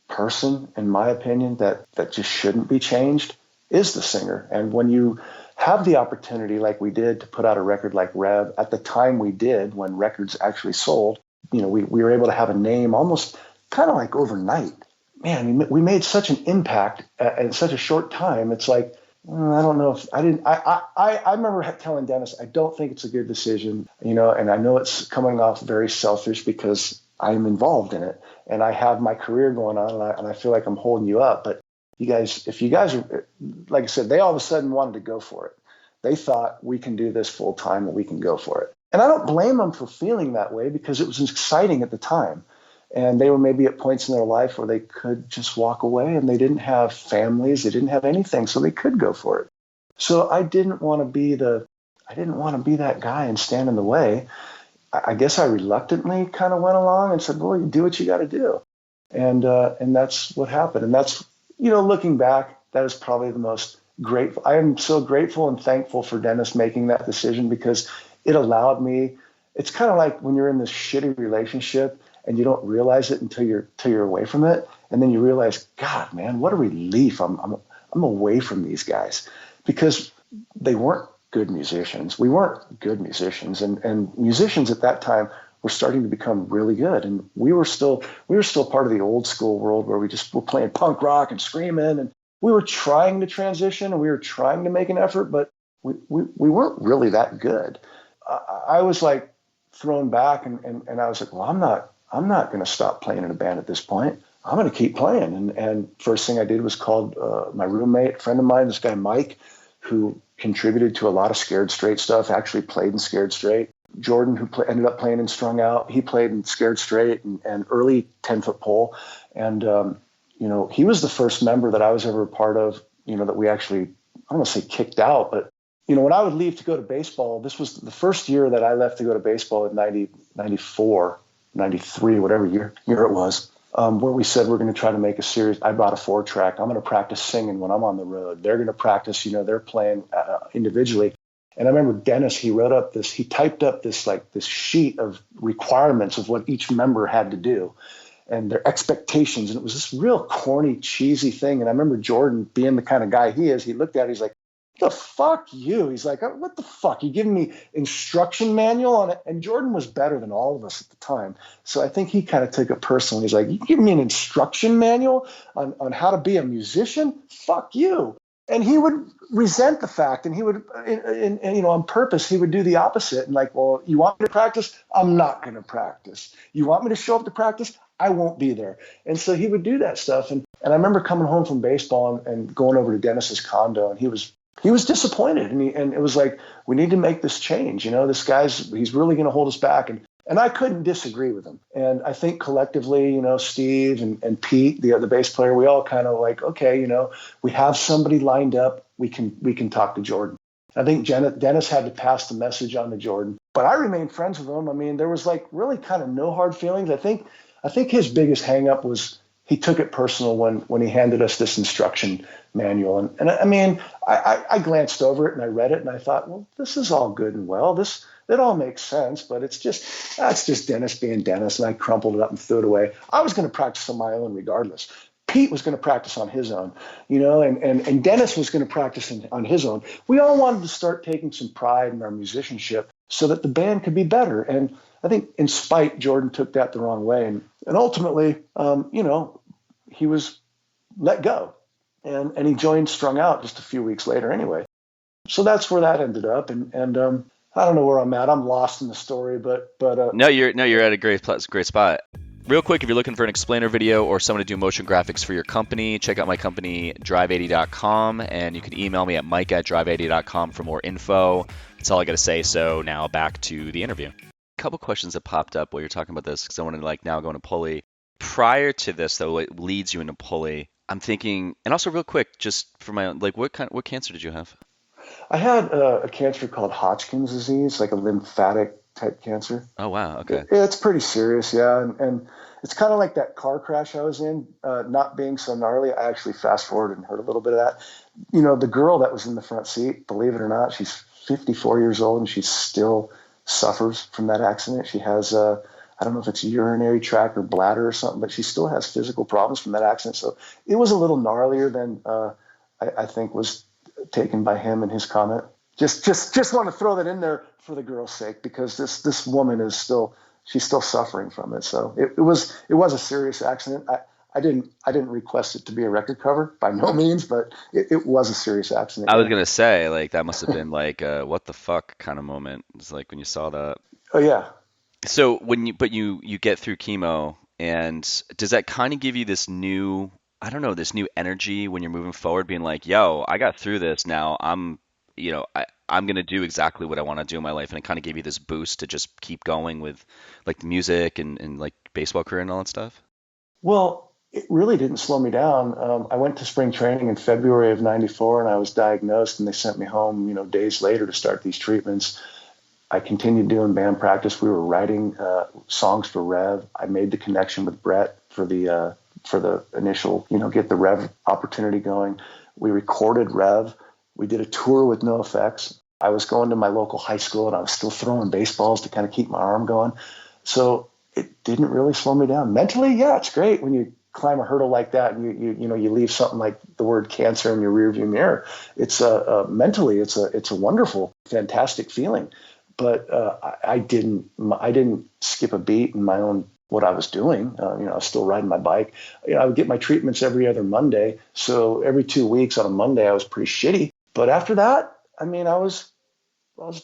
person, in my opinion, that just shouldn't be changed is the singer. And when you have the opportunity, like we did, to put out a record like Rev at the time we did, when records actually sold, we were able to have a name almost kind of like overnight. Man, we made such an impact in such a short time. It's like, I don't know if I didn't. I remember telling Dennis, I don't think it's a good decision, and I know it's coming off very selfish because I'm involved in it and I have my career going on and I feel like I'm holding you up. But if you guys are, like I said, they all of a sudden wanted to go for it. They thought, we can do this full time and we can go for it. And I don't blame them for feeling that way because it was exciting at the time. And they were maybe at points in their life where they could just walk away, and they didn't have families, they didn't have anything, so they could go for it. So I didn't want to be that guy and stand in the way. I guess I reluctantly kind of went along and said, well, you do what you got to do. And that's what happened. And that's, looking back, that is probably the most grateful. I am so grateful and thankful for Dennis making that decision because it allowed me. It's kind of like when you're in this shitty relationship and you don't realize it until you're away from it, and then you realize, God, man, what a relief! I'm away from these guys because they weren't good musicians. We weren't good musicians, and musicians at that time were starting to become really good, and we were still part of the old school world where we just were playing punk rock and screaming, and we were trying to transition and we were trying to make an effort, but we weren't really that good. I was like thrown back, and I was like, well, I'm not going to stop playing in a band at this point. I'm going to keep playing. And first thing I did was called my roommate, friend of mine, this guy Mike, who contributed to a lot of Scared Straight stuff, actually played in Scared Straight. Jordan, who ended up playing in Strung Out, he played in Scared Straight and early 10-foot pole. And, he was the first member that I was ever a part of, that we actually, I don't want to say kicked out, but, when I would leave to go to baseball, this was the first year that I left to go to baseball in 94, 93, whatever year it was, where we said we're going to try to make a series. I bought a 4-track. I'm going to practice singing when I'm on the road. They're going to practice, they're playing individually. And I remember Dennis, he typed up this sheet of requirements of what each member had to do and their expectations. And it was this real corny, cheesy thing. And I remember Jordan, being the kind of guy he is, he looked at it, he's like, the fuck you? He's like, what the fuck? You giving me instruction manual on it? And Jordan was better than all of us at the time. So I think he kind of took it personally. He's like, you giving me an instruction manual on how to be a musician? Fuck you. And he would resent the fact, and he would, on purpose, he would do the opposite. And like, well, you want me to practice? I'm not going to practice. You want me to show up to practice? I won't be there. And so he would do that stuff. And I remember coming home from baseball and going over to Dennis's condo, and he was disappointed, and it was like, we need to make this change. This he's really going to hold us back. And I couldn't disagree with him. And I think collectively, Steve and Pete, the bass player, we all kind of like, okay, we have somebody lined up. We can talk to Jordan. I think Dennis had to pass the message on to Jordan, but I remained friends with him. I mean, there was like really kind of no hard feelings. I think his biggest hang up was he took it personal when he handed us this instruction manual. And I mean, I glanced over it and I read it and I thought, well, this is all good and well. It all makes sense, but that's just Dennis being Dennis. And I crumpled it up and threw it away. I was going to practice on my own regardless. Pete was going to practice on his own, and Dennis was going to practice on his own. We all wanted to start taking some pride in our musicianship so that the band could be better. And I think in spite, Jordan took that the wrong way. And ultimately, he was let go. And he joined Strung Out just a few weeks later anyway. So that's where that ended up. And I don't know where I'm at. I'm lost in the story, but No, you're at a great spot. Real quick, if you're looking for an explainer video or someone to do motion graphics for your company, check out my company, drive80.com, and you can email me at mike@drive80.com for more info. That's all I got to say. So now back to the interview. A couple questions that popped up while you're talking about this, because I want to now go into Pulley. Prior to this, though, what leads you into Pulley? I'm thinking, and also real quick, just for my own, what cancer did you have? I had a cancer called Hodgkin's disease, like a lymphatic type cancer. Oh, wow. Okay. It's pretty serious, yeah. And it's kind of like that car crash I was in, not being so gnarly. I actually fast forwarded and heard a little bit of that. The girl that was in the front seat, believe it or not, she's 54 years old and she still suffers from that accident. She has, I don't know if it's urinary tract or bladder or something, but she still has physical problems from that accident. So it was a little gnarlier than I think was taken by him and his comment. Just want to throw that in there for the girl's sake, because this woman is she's still suffering from it. So it was a serious accident. I didn't request it to be a record cover by no means, but it was a serious accident. I was gonna say, like, that must have been like a what the fuck kind of moment. It's like when you saw that. Oh yeah. So when you get through chemo, and does that kind of give you this new, I don't know, this new energy when you're moving forward, being like, yo, I got through this, now I'm going to do exactly what I want to do in my life, and it kind of gave you this boost to just keep going with like the music and like baseball career and all that stuff? Well, it really didn't slow me down. I went to spring training in February of '94, and I was diagnosed, and they sent me home, days later to start these treatments. I continued doing band practice. We were writing songs for Rev. I made the connection with Brett for the initial, get the Rev opportunity going. We recorded Rev. We did a tour with No Effects. I was going to my local high school, and I was still throwing baseballs to kind of keep my arm going. So it didn't really slow me down. Mentally, yeah, it's great when you climb a hurdle like that, and you leave something like the word cancer in your rearview mirror. It's mentally, it's a wonderful, fantastic feeling. But I didn't skip a beat in my own what I was doing. I was still riding my bike. I would get my treatments every other Monday. So every 2 weeks on a Monday, I was pretty shitty. But after that, I was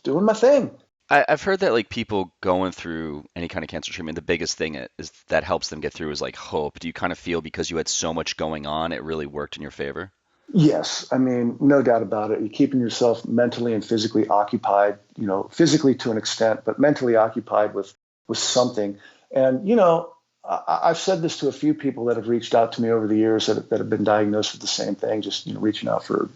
doing my thing. I've heard that like people going through any kind of cancer treatment, the biggest thing is that helps them get through is like hope. Do you kind of feel because you had so much going on, it really worked in your favor? Yes. No doubt about it. You're keeping yourself mentally and physically occupied, physically to an extent, but mentally occupied with something. And, I've said this to a few people that have reached out to me over the years that have been diagnosed with the same thing, just, reaching out for,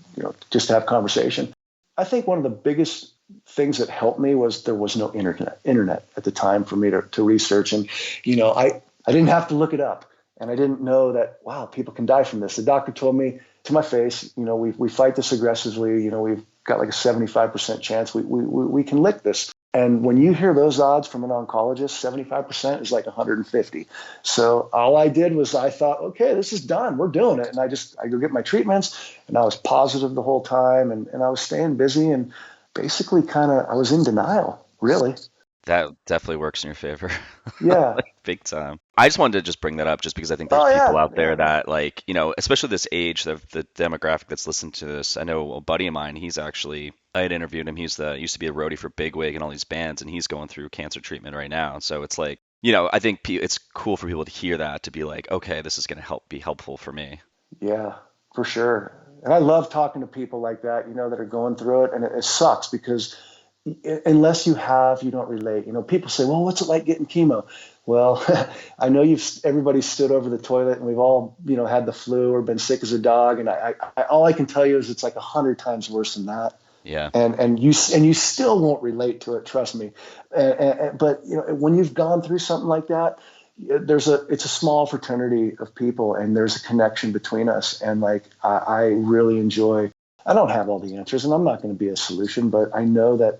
just to have conversation. I think one of the biggest things that helped me was there was no internet at the time for me to research. And, I didn't have to look it up, and I didn't know that, wow, people can die from this. The doctor told me to my face, we fight this aggressively. We've got like a 75% chance we can lick this. And when you hear those odds from an oncologist, 75% is like 150. So all I did was I thought, okay, this is done. We're doing it. And I go get my treatments, and I was positive the whole time, and I was staying busy, and basically I was in denial, really. That definitely works in your favor. Yeah. Like, big time. I just wanted to just bring that up just because I think there's people out there that like, especially this age, the demographic that's listened to this. I know a buddy of mine, I had interviewed him. Used to be a roadie for Bigwig and all these bands, and he's going through cancer treatment right now. So it's like, I think it's cool for people to hear that, to be like, okay, this is going to be helpful for me. Yeah, for sure. And I love talking to people like that, that are going through it. And it sucks because unless you don't relate. People say, well, what's it like getting chemo? Well, I know everybody stood over the toilet, and we've all, had the flu or been sick as a dog. And I all I can tell you is it's like 100 times worse than that. Yeah. And you still won't relate to it. Trust me. But when you've gone through something like that, it's a small fraternity of people, and there's a connection between us. And like, I really enjoy, I don't have all the answers, and I'm not going to be a solution, but I know that,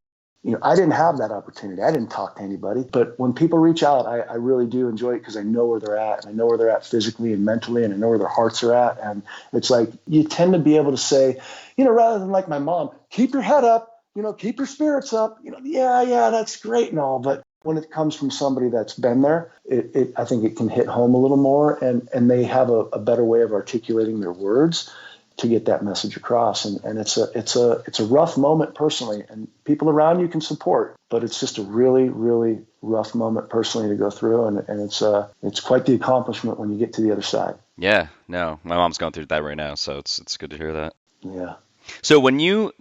I didn't have that opportunity. I didn't talk to anybody. But when people reach out, I really do enjoy it because I know where they're at. And I know where they're at physically and mentally, and I know where their hearts are at. And it's like you tend to be able to say, rather than like my mom, keep your head up, keep your spirits up. Yeah, that's great and all. But when it comes from somebody that's been there, I think it can hit home a little more. And they have a better way of articulating their words to get that message across. And it's a rough moment personally, and people around you can support, but it's just a really, really rough moment personally to go through, and it's quite the accomplishment when you get to the other side. Yeah, no, my mom's going through that right now, so it's good to hear that. Yeah. So when you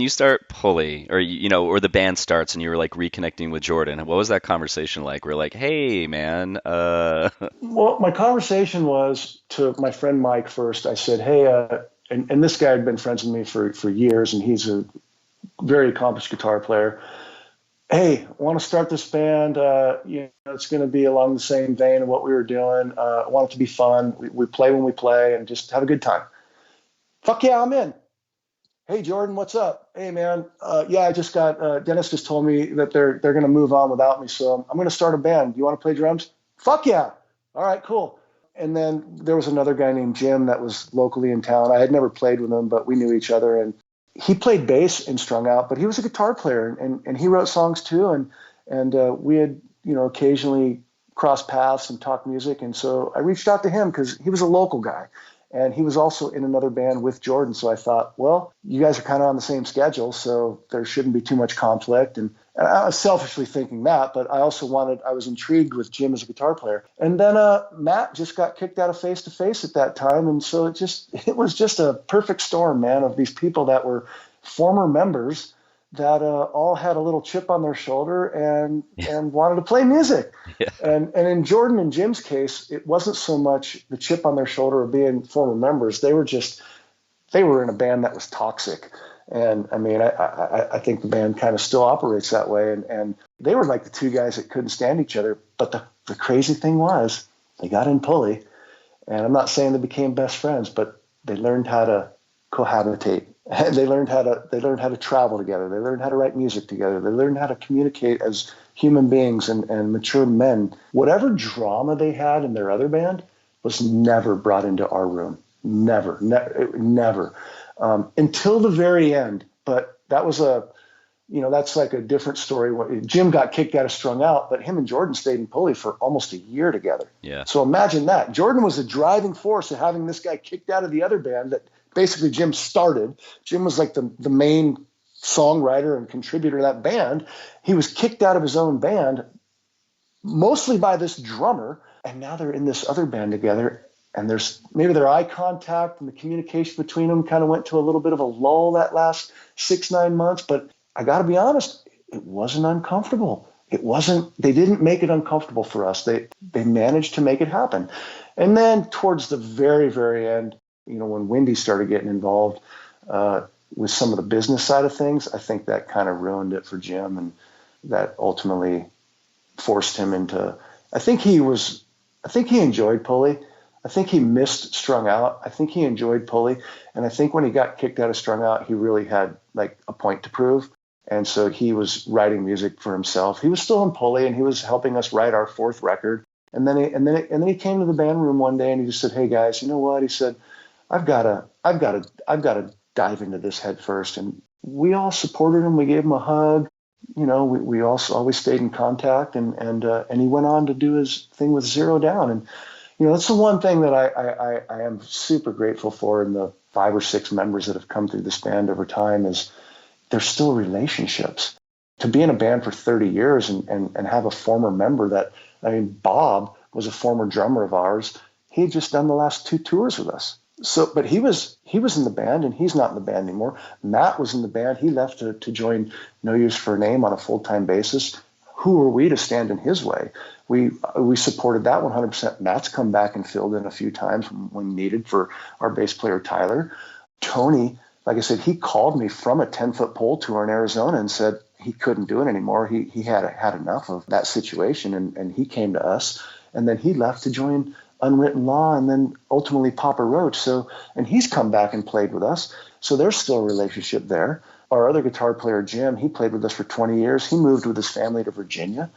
start Pulley, or or the band starts and you were like reconnecting with Jordan, what was that conversation like? We're like, hey man, Well, my conversation was to my friend Mike first. I said, hey, and this guy had been friends with me for years, and he's a very accomplished guitar player. Hey, I want to start this band. It's going to be along the same vein of what we were doing. I want it to be fun. We play when we play and just have a good time. Fuck yeah, I'm in. Hey, Jordan, what's up? Hey, man. I just got, Dennis just told me that they're going to move on without me. So I'm going to start a band. You want to play drums? Fuck yeah. All right, cool. And then there was another guy named Jim that was locally in town. I had never played with him, but we knew each other. And he played bass in Strung Out, but he was a guitar player, and he wrote songs too. And we had, occasionally crossed paths and talked music. And so I reached out to him because he was a local guy, and he was also in another band with Jordan. So I thought, well, you guys are kind of on the same schedule, so there shouldn't be too much conflict. And I was selfishly thinking that, but I was intrigued with Jim as a guitar player. And then Matt just got kicked out of Face to Face at that time. And so it was just a perfect storm, man, of these people that were former members that all had a little chip on their shoulder and wanted to play music. Yeah. And in Jordan and Jim's case, it wasn't so much the chip on their shoulder of being former members. They were in a band that was toxic. And I mean, I think the band kind of still operates that way. And they were like the two guys that couldn't stand each other. But the crazy thing was they got in Pulley, and I'm not saying they became best friends, but they learned how to cohabitate. And they learned how to travel together. They learned how to write music together. They learned how to communicate as human beings and mature men. Whatever drama they had in their other band was never brought into our room. Never. Until the very end. But that was that's like a different story. Jim got kicked out of Strung Out, but him and Jordan stayed in Pulley for almost a year together. Yeah. So imagine that. Jordan was a driving force of having this guy kicked out of the other band that basically Jim started. Jim was like the main songwriter and contributor to that band. He was kicked out of his own band, mostly by this drummer, and now they're in this other band together. And there's maybe their eye contact and the communication between them kind of went to a little bit of a lull that last 6-9 months. But I got to be honest, it wasn't uncomfortable. They didn't make it uncomfortable for us. They managed to make it happen. And then towards the very, very end, when Wendy started getting involved with some of the business side of things, I think that kind of ruined it for Jim. And that ultimately forced him into, I think he enjoyed Pulley. I think he missed Strung Out. I think he enjoyed Pulley. And I think when he got kicked out of Strung Out, he really had like a point to prove. And so he was writing music for himself. He was still in Pulley, and he was helping us write our 4th record. And then he came to the band room one day and he just said, "Hey guys, you know what?" He said, I've got to dive into this head first. And we all supported him. We gave him a hug. We also always stayed in contact, and he went on to do his thing with Zero Down. And that's the one thing that I am super grateful for in the 5 or 6 members that have come through this band over time is there's still relationships. To be in a band for 30 years and have a former member Bob was a former drummer of ours. He had just done the last 2 tours with us. So, but he was in the band, and he's not in the band anymore. Matt was in the band. He left to join No Use for a Name on a full-time basis. Who are we to stand in his way? We supported that 100%. Matt's come back and filled in a few times when needed for our bass player, Tyler. Tony, like I said, he called me from a 10-foot pole tour in Arizona and said he couldn't do it anymore. He had enough of that situation, and he came to us. And then he left to join Unwritten Law and then ultimately Papa Roach. So, and he's come back and played with us. So there's still a relationship there. Our other guitar player, Jim, he played with us for 20 years. He moved with his family to Virginia,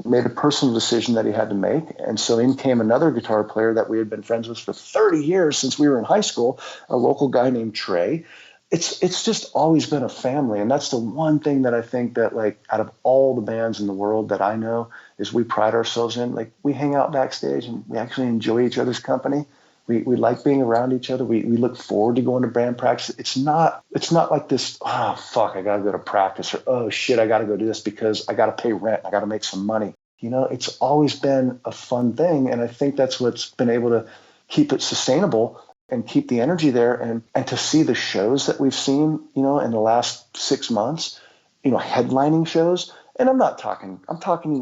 made a personal decision that he had to make. And so in came another guitar player that we had been friends with for 30 years since we were in high school, a local guy named Trey. It's just always been a family. And that's the one thing that I think that, like, out of all the bands in the world that I know is we pride ourselves in. Like, we hang out backstage and we actually enjoy each other's company. We like being around each other. We look forward to going to band practice. It's not like this, oh, fuck, I got to go to practice, or, oh, shit, I got to go do this because I got to pay rent. I got to make some money. It's always been a fun thing. And I think that's what's been able to keep it sustainable and keep the energy there. And to see the shows that we've seen, in the last 6 months, headlining shows. And I'm talking,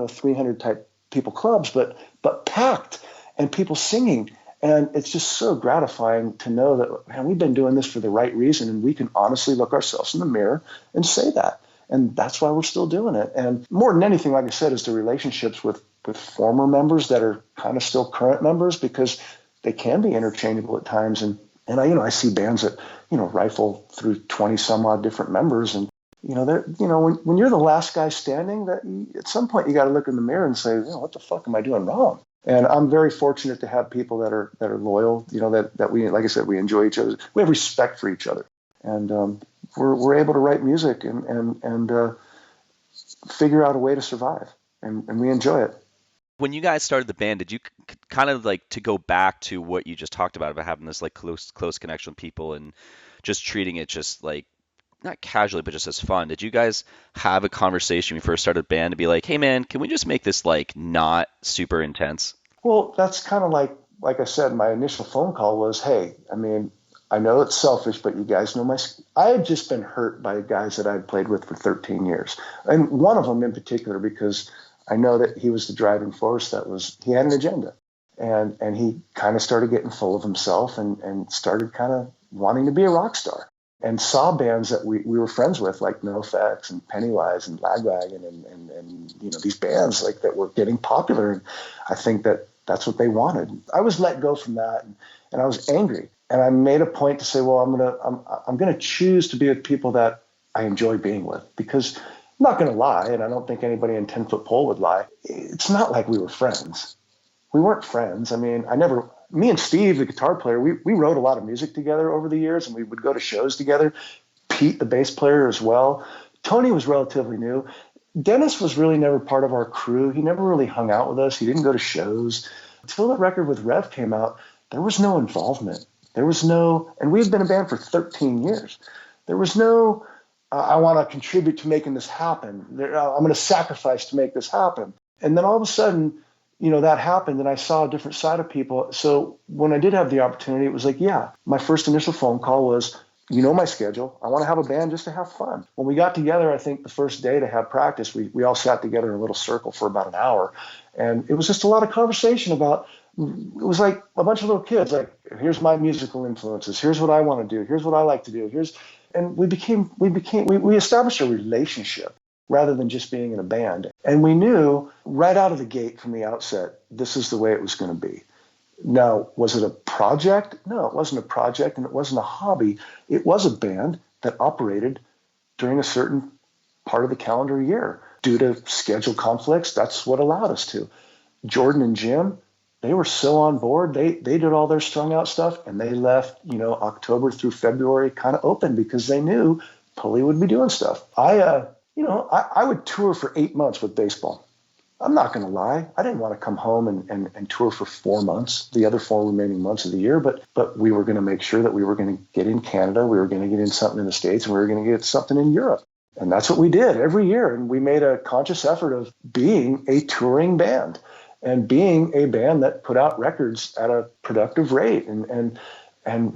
300 type people clubs, but packed and people singing. And it's just so gratifying to know that, man, we've been doing this for the right reason. And we can honestly look ourselves in the mirror and say that. And that's why we're still doing it. And more than anything, like I said, is the relationships with former members that are kind of still current members, because they can be interchangeable at times. And I see bands that, rifle through 20 some odd different members. And, when you're the last guy standing, that at some point you got to look in the mirror and say, what the fuck am I doing wrong? And I'm very fortunate to have people that are loyal, that we, like I said, we enjoy each other. We have respect for each other. And we're able to write music and figure out a way to survive. And we enjoy it. When you guys started the band, did you kind of like, to go back to what you just talked about having this like close connection with people and just treating it just like, not casually, but just as fun. Did you guys have a conversation when you first started the band to be like, hey man, can we just make this like not super intense? Well, that's kind of like I said, my initial phone call was, hey, I know it's selfish, but you guys know I had just been hurt by guys that I'd played with for 13 years. And one of them in particular, because I know that he was the driving force he had an agenda. And he kind of started getting full of himself and started kind of wanting to be a rock star. And saw bands that we were friends with, like NoFX and Pennywise and Lagwagon and these bands like that were getting popular. And I think that's what they wanted. I was let go from that, and I was angry. And I made a point to say, well, I'm gonna choose to be with people that I enjoy being with, because I'm not gonna lie, and I don't think anybody in 10 Foot Pole would lie. It's not like we were friends. We weren't friends. Me and Steve, the guitar player, we wrote a lot of music together over the years, and we would go to shows together. Pete, the bass player, as well. Tony was relatively new. Dennis was really never part of our crew. He never really hung out with us. He didn't go to shows. Until that record with Rev came out, there was no involvement. And we had been a band for 13 years. There was no, I want to contribute to making this happen. I'm going to sacrifice to make this happen. And then all of a sudden, that happened, and I saw a different side of people. So when I did have the opportunity, it was like, yeah, my first initial phone call was, my schedule. I want to have a band just to have fun. When we got together, I think the first day to have practice, we all sat together in a little circle for about an hour. And it was just a lot of conversation about, it was like a bunch of little kids, like, here's my musical influences. Here's what I want to do. Here's what I like to do. And we established a relationship rather than just being in a band. And we knew right out of the gate from the outset, this is the way it was going to be. Now, was it a project? No, it wasn't a project, and it wasn't a hobby. It was a band that operated during a certain part of the calendar year. Due to schedule conflicts, that's what allowed us to. Jordan and Jim, they were so on board. They did all their Strung Out stuff, and they left, October through February kind of open, because they knew Pulley would be doing stuff. I would tour for 8 months with baseball. I'm not going to lie. I didn't want to come home and tour for 4 months, the other 4 remaining months of the year, but we were going to make sure that we were going to get in Canada, we were going to get in something in the States, and we were going to get something in Europe. And that's what we did every year. And we made a conscious effort of being a touring band and being a band that put out records at a productive rate. And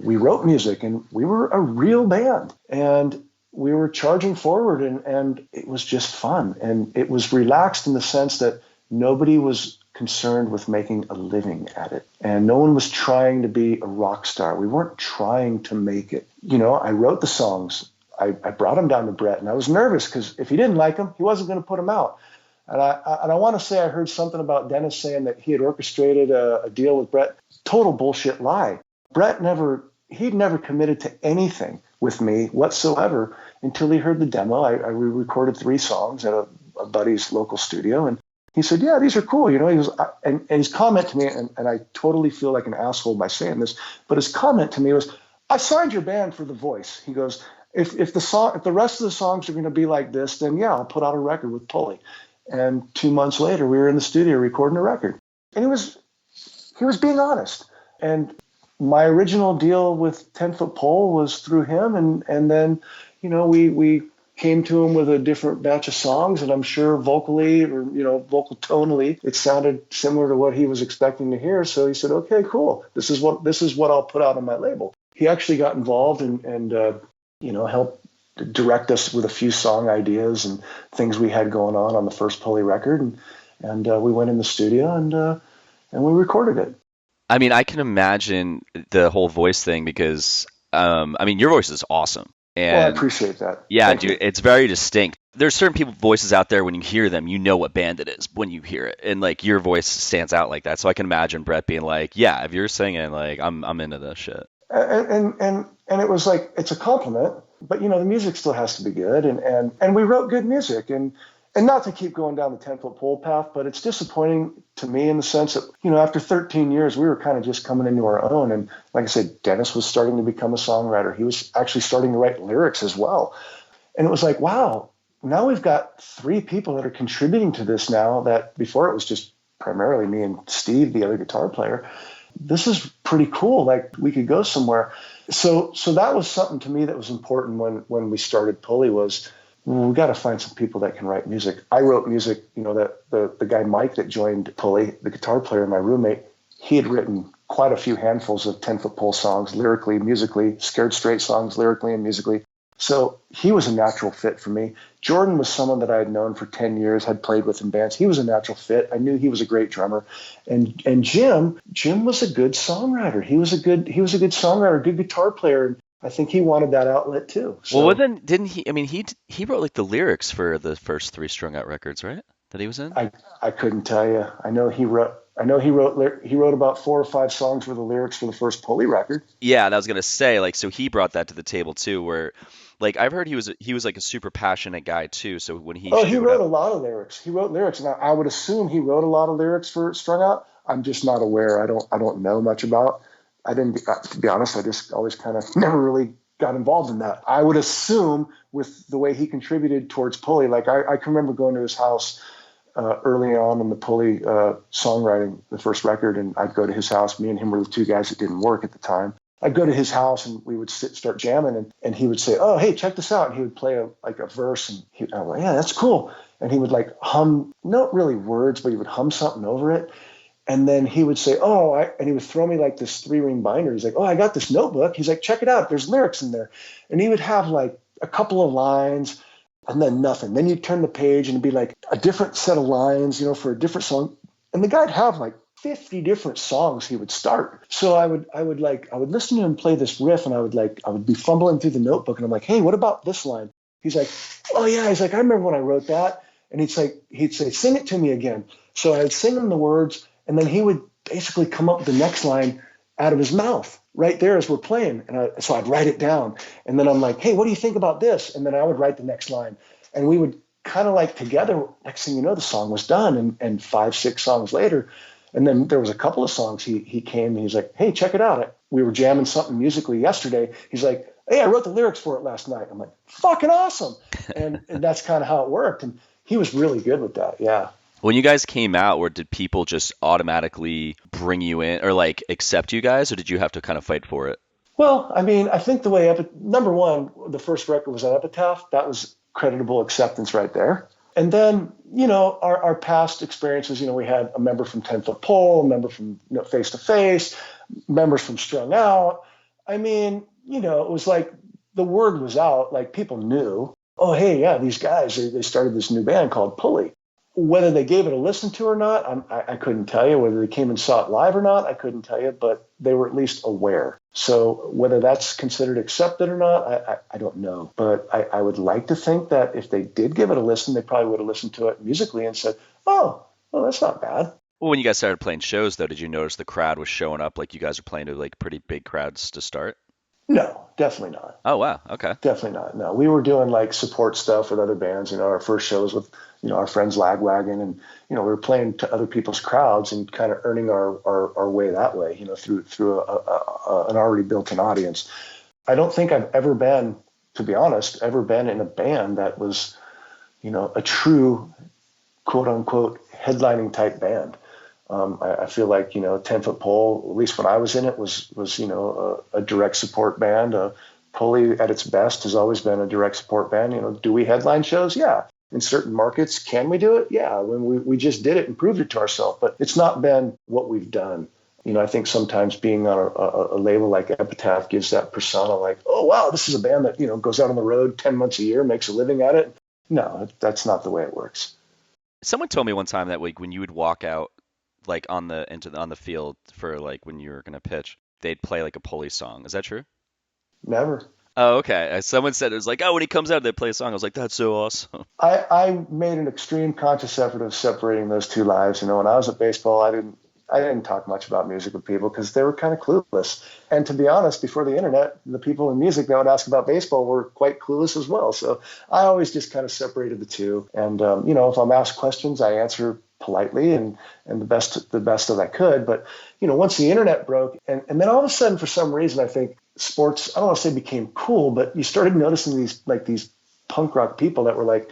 we wrote music, and we were a real band. And we were charging forward, and it was just fun. And it was relaxed in the sense that nobody was concerned with making a living at it. And no one was trying to be a rock star. We weren't trying to make it. I wrote the songs. I brought them down to Brett, and I was nervous because if he didn't like them, he wasn't going to put them out. And I want to say I heard something about Dennis saying that he had orchestrated a deal with Brett. Total bullshit lie. Brett he'd never committed to anything with me whatsoever until he heard the demo. I recorded 3 songs at a buddy's local studio, and he said, yeah, these are cool. He goes, and his comment to me, and I totally feel like an asshole by saying this, but his comment to me was, I signed your band for the voice. He goes, if the rest of the songs are going to be like this, then yeah, I'll put out a record with Pulley. And 2 months later, we were in the studio recording a record. And he was being honest. And my original deal with 10 Foot Pole was through him. And then, we came to him with a different batch of songs, and I'm sure vocally or, vocal tonally, it sounded similar to what he was expecting to hear. So he said, okay, cool. This is what I'll put out on my label. He actually got involved and helped direct us with a few song ideas and things we had going on the first Pulley record. And we went in the studio and we recorded it. I mean, I can imagine the whole voice thing because, your voice is awesome. And well, I appreciate that. Yeah, Thank dude, you. it's very distinct. There's certain people's voices out there when you hear them, you know what band it is when you hear it. And like your voice stands out like that. So I can imagine Brett being like, yeah, if you're singing, like I'm into this shit. And it was like, it's a compliment, but the music still has to be good. And we wrote good music and not to keep going down the 10-foot pole path, but it's disappointing to me in the sense that, after 13 years, we were kind of just coming into our own. And like I said, Dennis was starting to become a songwriter. He was actually starting to write lyrics as well. And it was like, wow, now we've got 3 people that are contributing to this now that before it was just primarily me and Steve, the other guitar player. This is pretty cool. Like we could go somewhere. So that was something to me that was important when we started Pulley was, we got to find some people that can write music. I wrote music, that the guy Mike that joined Pulley, the guitar player, my roommate, he had written quite a few handfuls of 10-foot pole songs, lyrically, musically, Scared Straight songs, lyrically and musically. So he was a natural fit for me. Jordan was someone that I had known for 10 years, had played with in bands. He was a natural fit. I knew he was a great drummer. And Jim was a good songwriter. He was a good songwriter, good guitar player. I think he wanted that outlet too. So, Well, didn't he? I mean, he wrote like the lyrics for the first 3 Strung Out records, right? That he was in. I couldn't tell you. I know he wrote about 4 or 5 songs for the lyrics for the first Pulley record. Yeah, and I was gonna say like, so he brought that to the table too, where like I've heard he was like a super passionate guy too. So when he wrote a lot of lyrics. He wrote lyrics, and I would assume he wrote a lot of lyrics for Strung Out. I'm just not aware. I don't know much about. I didn't, to be honest, I just always kind of never really got involved in that. I would assume with the way he contributed towards Pulley, like I can remember going to his house early on in the Pulley songwriting, the first record, and I'd go to his house. Me and him were the 2 guys that didn't work at the time. I'd go to his house and we would start jamming and he would say, oh, hey, check this out. And he would play a verse and I'm like, yeah, that's cool. And he would like hum, not really words, but he would hum something over it. And then he would say, and he would throw me like this 3-ring binder. He's like, oh, I got this notebook. He's like, check it out. There's lyrics in there. And he would have like a couple of lines and then nothing. Then you'd turn the page and it'd be like a different set of lines, for a different song. And the guy'd have like 50 different songs he would start. So I would listen to him play this riff and I would be fumbling through the notebook and I'm like, hey, what about this line? He's like, oh yeah. He's like, I remember when I wrote that. And he'd say, sing it to me again. So I'd sing him the words. And then he would basically come up with the next line out of his mouth right there as we're playing. And so I'd write it down. And then I'm like, hey, what do you think about this? And then I would write the next line. And we would kind of like together, next thing you know, the song was done. And 5, 6 songs later. And then there was a couple of songs he came and he's like, hey, check it out. We were jamming something musically yesterday. He's like, hey, I wrote the lyrics for it last night. I'm like, fucking awesome. And that's kind of how it worked. And he was really good with that. Yeah. When you guys came out, or did people just automatically bring you in or like accept you guys, or did you have to kind of fight for it? Well, I mean, I think the way number one, the first record was on Epitaph. That was creditable acceptance right there. And then, our past experiences, we had a member from 10-foot pole, a member from Face to Face, members from Strung Out. I mean, it was like the word was out, like people knew, oh, hey, yeah, these guys, they started this new band called Pulley. Whether they gave it a listen to or not, I couldn't tell you. Whether they came and saw it live or not, I couldn't tell you, but they were at least aware. So whether that's considered accepted or not, I don't know. But I would like to think that if they did give it a listen, they probably would have listened to it musically and said, oh, well, that's not bad. Well, when you guys started playing shows, though, did you notice the crowd was showing up? Like you guys were playing to like pretty big crowds to start? No, definitely not. Oh, wow. Okay. Definitely not. No, we were doing like support stuff with other bands. Our first shows with, our friends Lagwagon, and, we were playing to other people's crowds and kind of earning our way that way, through an already built-in audience. I don't think I've ever been, to be honest, in a band that was, a true quote unquote headlining type band. I feel like, 10-foot pole, at least when I was in it, was a direct support band, Pulley at its best has always been a direct support band. Do we headline shows? Yeah. In certain markets, can we do it? Yeah. When we just did it and proved it to ourselves, but it's not been what we've done. I think sometimes being on a label like Epitaph gives that persona like, oh, wow, this is a band that, goes out on the road 10 months a year, makes a living at it. No, that's not the way it works. Someone told me one time that like when you would walk out like on the field for like when you were gonna pitch, they'd play like a Pulley song. Is that true? Never. Oh, okay. Someone said it was like, oh, when he comes out, they play a song. I was like, that's so awesome. I made an extreme conscious effort of separating those two lives. When I was at baseball, I didn't talk much about music with people because they were kind of clueless. And to be honest, before the internet, the people in music that would ask about baseball were quite clueless as well. So I always just kind of separated the two. And, if I'm asked questions, I answer politely and the best that I could. But, once the internet broke and then all of a sudden, for some reason, I think sports, I don't want to say became cool, but you started noticing these punk rock people that were like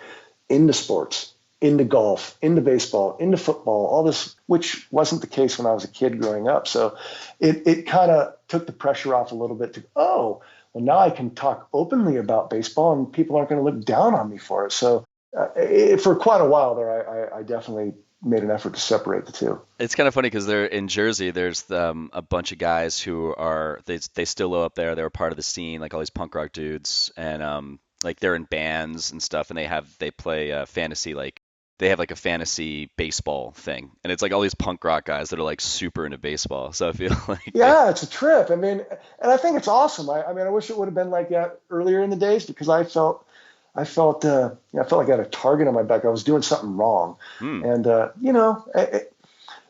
into sports, into golf, into baseball, into football, all this, which wasn't the case when I was a kid growing up. So it kind of took the pressure off a little bit to, oh, well, now I can talk openly about baseball and people aren't going to look down on me for it. So for quite a while there, I definitely made an effort to separate the two. It's kind of funny because they're in Jersey. There's a bunch of guys who they still live up there. They're a part of the scene, like all these punk rock dudes, and like they're in bands and stuff, and they play fantasy, like they have like a fantasy baseball thing, and it's like all these punk rock guys that are like super into baseball. So I feel like it's a trip. And I think it's awesome. I wish it would have been like that earlier in the days because I felt like I had a target on my back. I was doing something wrong. And,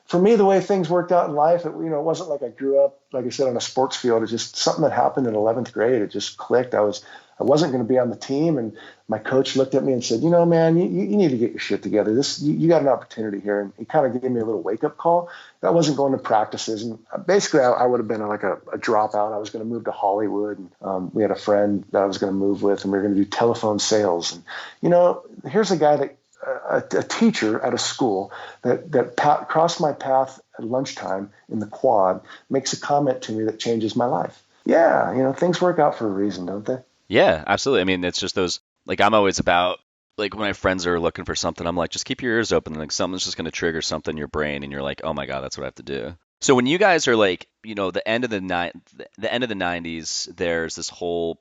for me, the way things worked out in life, it wasn't like I grew up, like I said, on a sports field. It's just something that happened in 11th grade. It just clicked. I wasn't going to be on the team. And my coach looked at me and said, man, you need to get your shit together. You got an opportunity here. And he kind of gave me a little wake up call. I wasn't going to practices. And basically I would have been like a dropout. I was going to move to Hollywood. And we had a friend that I was going to move with, and we were going to do telephone sales. And, here's a guy that, a teacher at a school that crossed my path at lunchtime in the quad, makes a comment to me that changes my life. Yeah. Things work out for a reason, don't they? Yeah, absolutely. I mean, it's just those, like, I'm always about, like, when my friends are looking for something, I'm like, just keep your ears open. Like, something's just going to trigger something in your brain, and you're like, oh my God, that's what I have to do. So when you guys are like, the end of the 90s, there's this whole,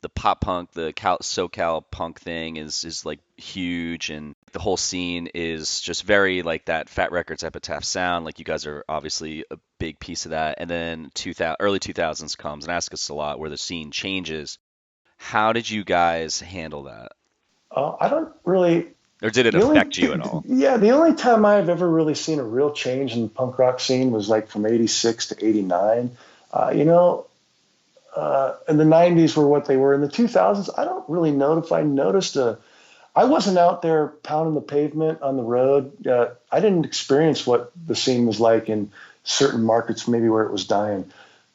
the pop punk, the SoCal punk thing is like huge, and the whole scene is just very like that Fat Records Epitaph sound. Like, you guys are obviously a big piece of that. And then early 2000s comes, and Ask Us a Lot, where the scene changes. How did you guys handle that? I don't really. Or did it affect you at all? Yeah, the only time I've ever really seen a real change in the punk rock scene was like from 86 to 89. And the 90s were what they were. In the 2000s, I don't really know if I noticed I wasn't out there pounding the pavement on the road. I didn't experience what the scene was like in certain markets, maybe where it was dying.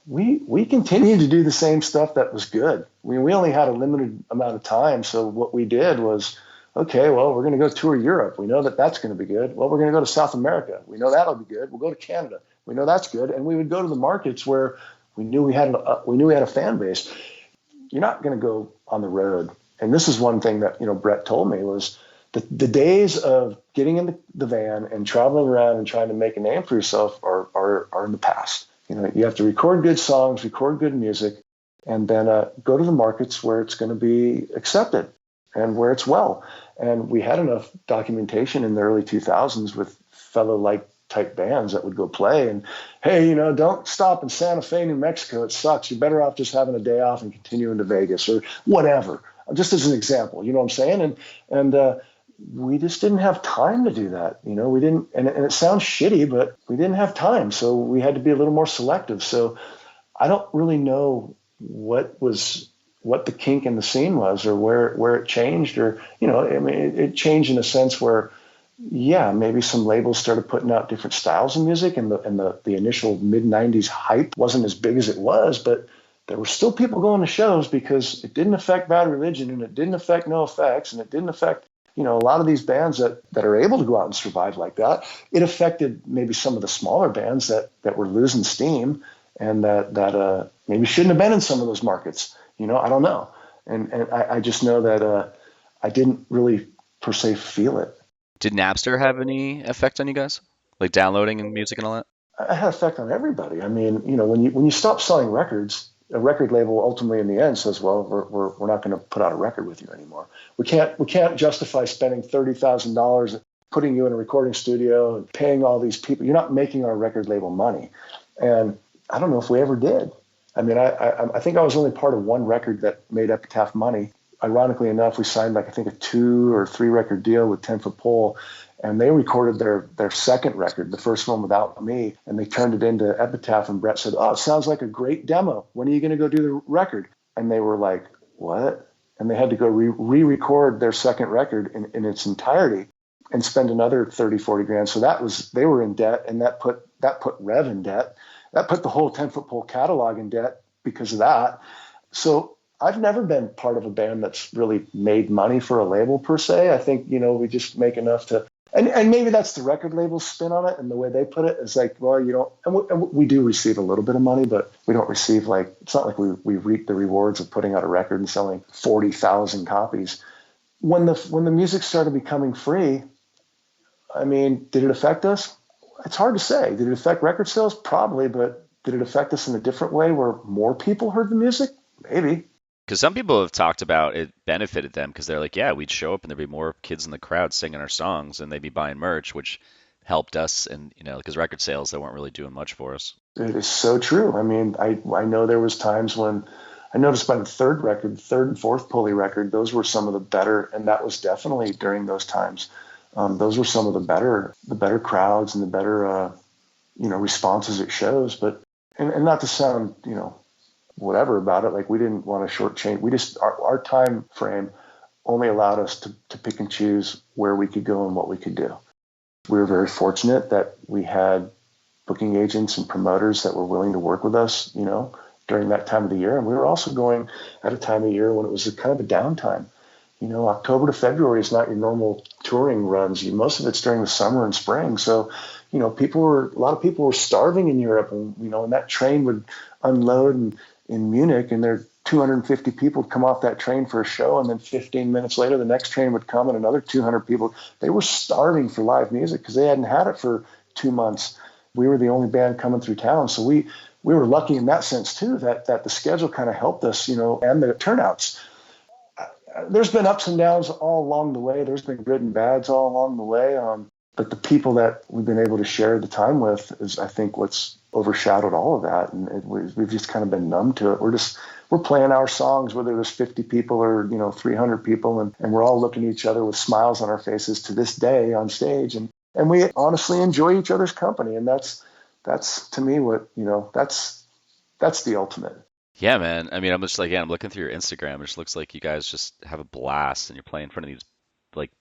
We continued to do the same stuff that was good. We only had a limited amount of time, so what we did was, okay, well, we're going to go tour Europe. We know that that's going to be good. Well, we're going to go to South America. We know that'll be good. We'll go to Canada. We know that's good. And we would go to the markets where we knew we had a fan base. You're not going to go on the road. And this is one thing that Brett told me was the days of getting in the van and traveling around and trying to make a name for yourself are in the past. You have to record good songs, record good music, and then go to the markets where it's going to be accepted and where it's well. And we had enough documentation in the early 2000s with fellow type bands that would go play and, hey, don't stop in Santa Fe, New Mexico. It sucks. You're better off just having a day off and continuing to Vegas or whatever. Just as an example, you know what I'm saying? And we just didn't have time to do that. We didn't, and it sounds shitty, but we didn't have time. So we had to be a little more selective. So I don't really know what the kink in the scene was or where it changed or, it changed in a sense where, yeah, maybe some labels started putting out different styles of music and the initial mid 90s hype wasn't as big as it was, but there were still people going to shows because it didn't affect Bad Religion and it didn't affect NoFX and it didn't affect, a lot of these bands that are able to go out and survive like that. It affected maybe some of the smaller bands that were losing steam and that maybe shouldn't have been in some of those markets. I don't know. And I just know that I didn't really per se feel it. Did Napster have any effect on you guys? Like downloading and music and all that? It had an effect on everybody. I mean, when you stop selling records, a record label ultimately in the end says, well, we're not going to put out a record with you anymore. We can't justify spending $30,000 putting you in a recording studio and paying all these people. You're not making our record label money. And I don't know if we ever did. I mean, I think I was only part of one record that made Epitaph money. Ironically enough, we signed I think a 2 or 3 record deal with 10 Foot Pole, and they recorded their second record, the first one without me, and they turned it into Epitaph, and Brett said, oh, it sounds like a great demo. When are you going to go do the record? And they were like, what? And they had to go re-record their second record in its entirety and spend another 30, 40 grand. So they were in debt, and that put Rev in debt. That put the whole 10 Foot Pole catalog in debt because of that. So I've never been part of a band that's really made money for a label per se. I think, we just make enough to, and maybe that's the record label's spin on it, and the way they put it is like, well, you don't, and we do receive a little bit of money, but we don't receive it's not like we reap the rewards of putting out a record and selling 40,000 copies. When the music started becoming free, I mean, did it affect us? It's hard to say. Did it affect record sales? Probably, but did it affect us in a different way where more people heard the music? Maybe. Because some people have talked about it benefited them because they're like, yeah, we'd show up and there'd be more kids in the crowd singing our songs and they'd be buying merch, which helped us. And, because record sales, they weren't really doing much for us. It is so true. I mean, I know there was times when I noticed by the third and fourth Pulley record, those were some of the better, and that was definitely during those times. Those were some of the better crowds and the better, responses at shows. But, and not to sound, whatever about it, like we didn't want to shortchange. We just, our time frame only allowed us to pick and choose where we could go and what we could do. We were very fortunate that we had booking agents and promoters that were willing to work with us, during that time of the year. And we were also going at a time of year when it was kind of a downtime. October to February is not your normal touring runs. Most of it's during the summer and spring. So, a lot of people were starving in Europe, and, and that train would unload in Munich, and there 250 people would come off that train for a show. And then 15 minutes later, the next train would come and another 200 people. They were starving for live music because they hadn't had it for 2 months. We were the only band coming through town. So we were lucky in that sense too, that the schedule kind of helped us, and the turnouts. There's been ups and downs all along the way. There's been good and bads all along the way. But the people that we've been able to share the time with is, I think, what's overshadowed all of that. And we've just kind of been numb to it. We're playing our songs, whether there's 50 people or, 300 people. And we're all looking at each other with smiles on our faces to this day on stage. And we honestly enjoy each other's company. And that's to me what, that's the ultimate. Yeah, man. I mean, I'm just like, I'm looking through your Instagram. It just looks like you guys just have a blast and you're playing in front of these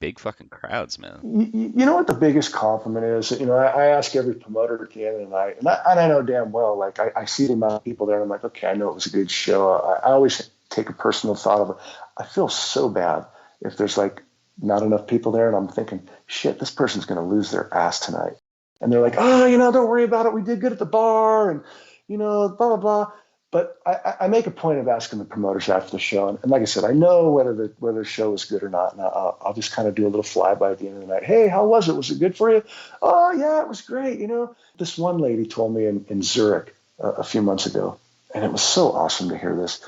big fucking crowds, man. You know what the biggest compliment is? I ask every promoter at the end of the night, and I know damn well, I see the amount of people there, and I'm like, okay, I know it was a good show. I always take a personal thought of it. I feel so bad if there's not enough people there, and I'm thinking, shit, this person's going to lose their ass tonight. And they're like, oh, don't worry about it. We did good at the bar, and, blah, blah, blah. But I make a point of asking the promoters after the show. And like I said, I know whether the show is good or not. And I'll just kind of do a little flyby at the end of the night. Hey, how was it? Was it good for you? Oh, yeah, it was great. This one lady told me in Zurich a few months ago, and it was so awesome to hear this.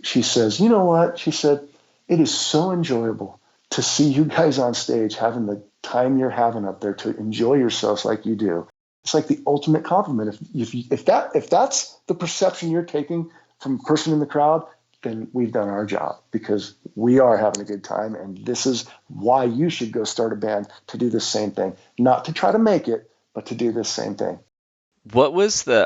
She says, you know what? She said, it is so enjoyable to see you guys on stage having the time you're having up there to enjoy yourselves like you do. It's like the ultimate compliment. If that's the perception you're taking from a person in the crowd, then we've done our job, because we are having a good time. And this is why you should go start a band, to do the same thing, not to try to make it, but to do this same thing. What was the,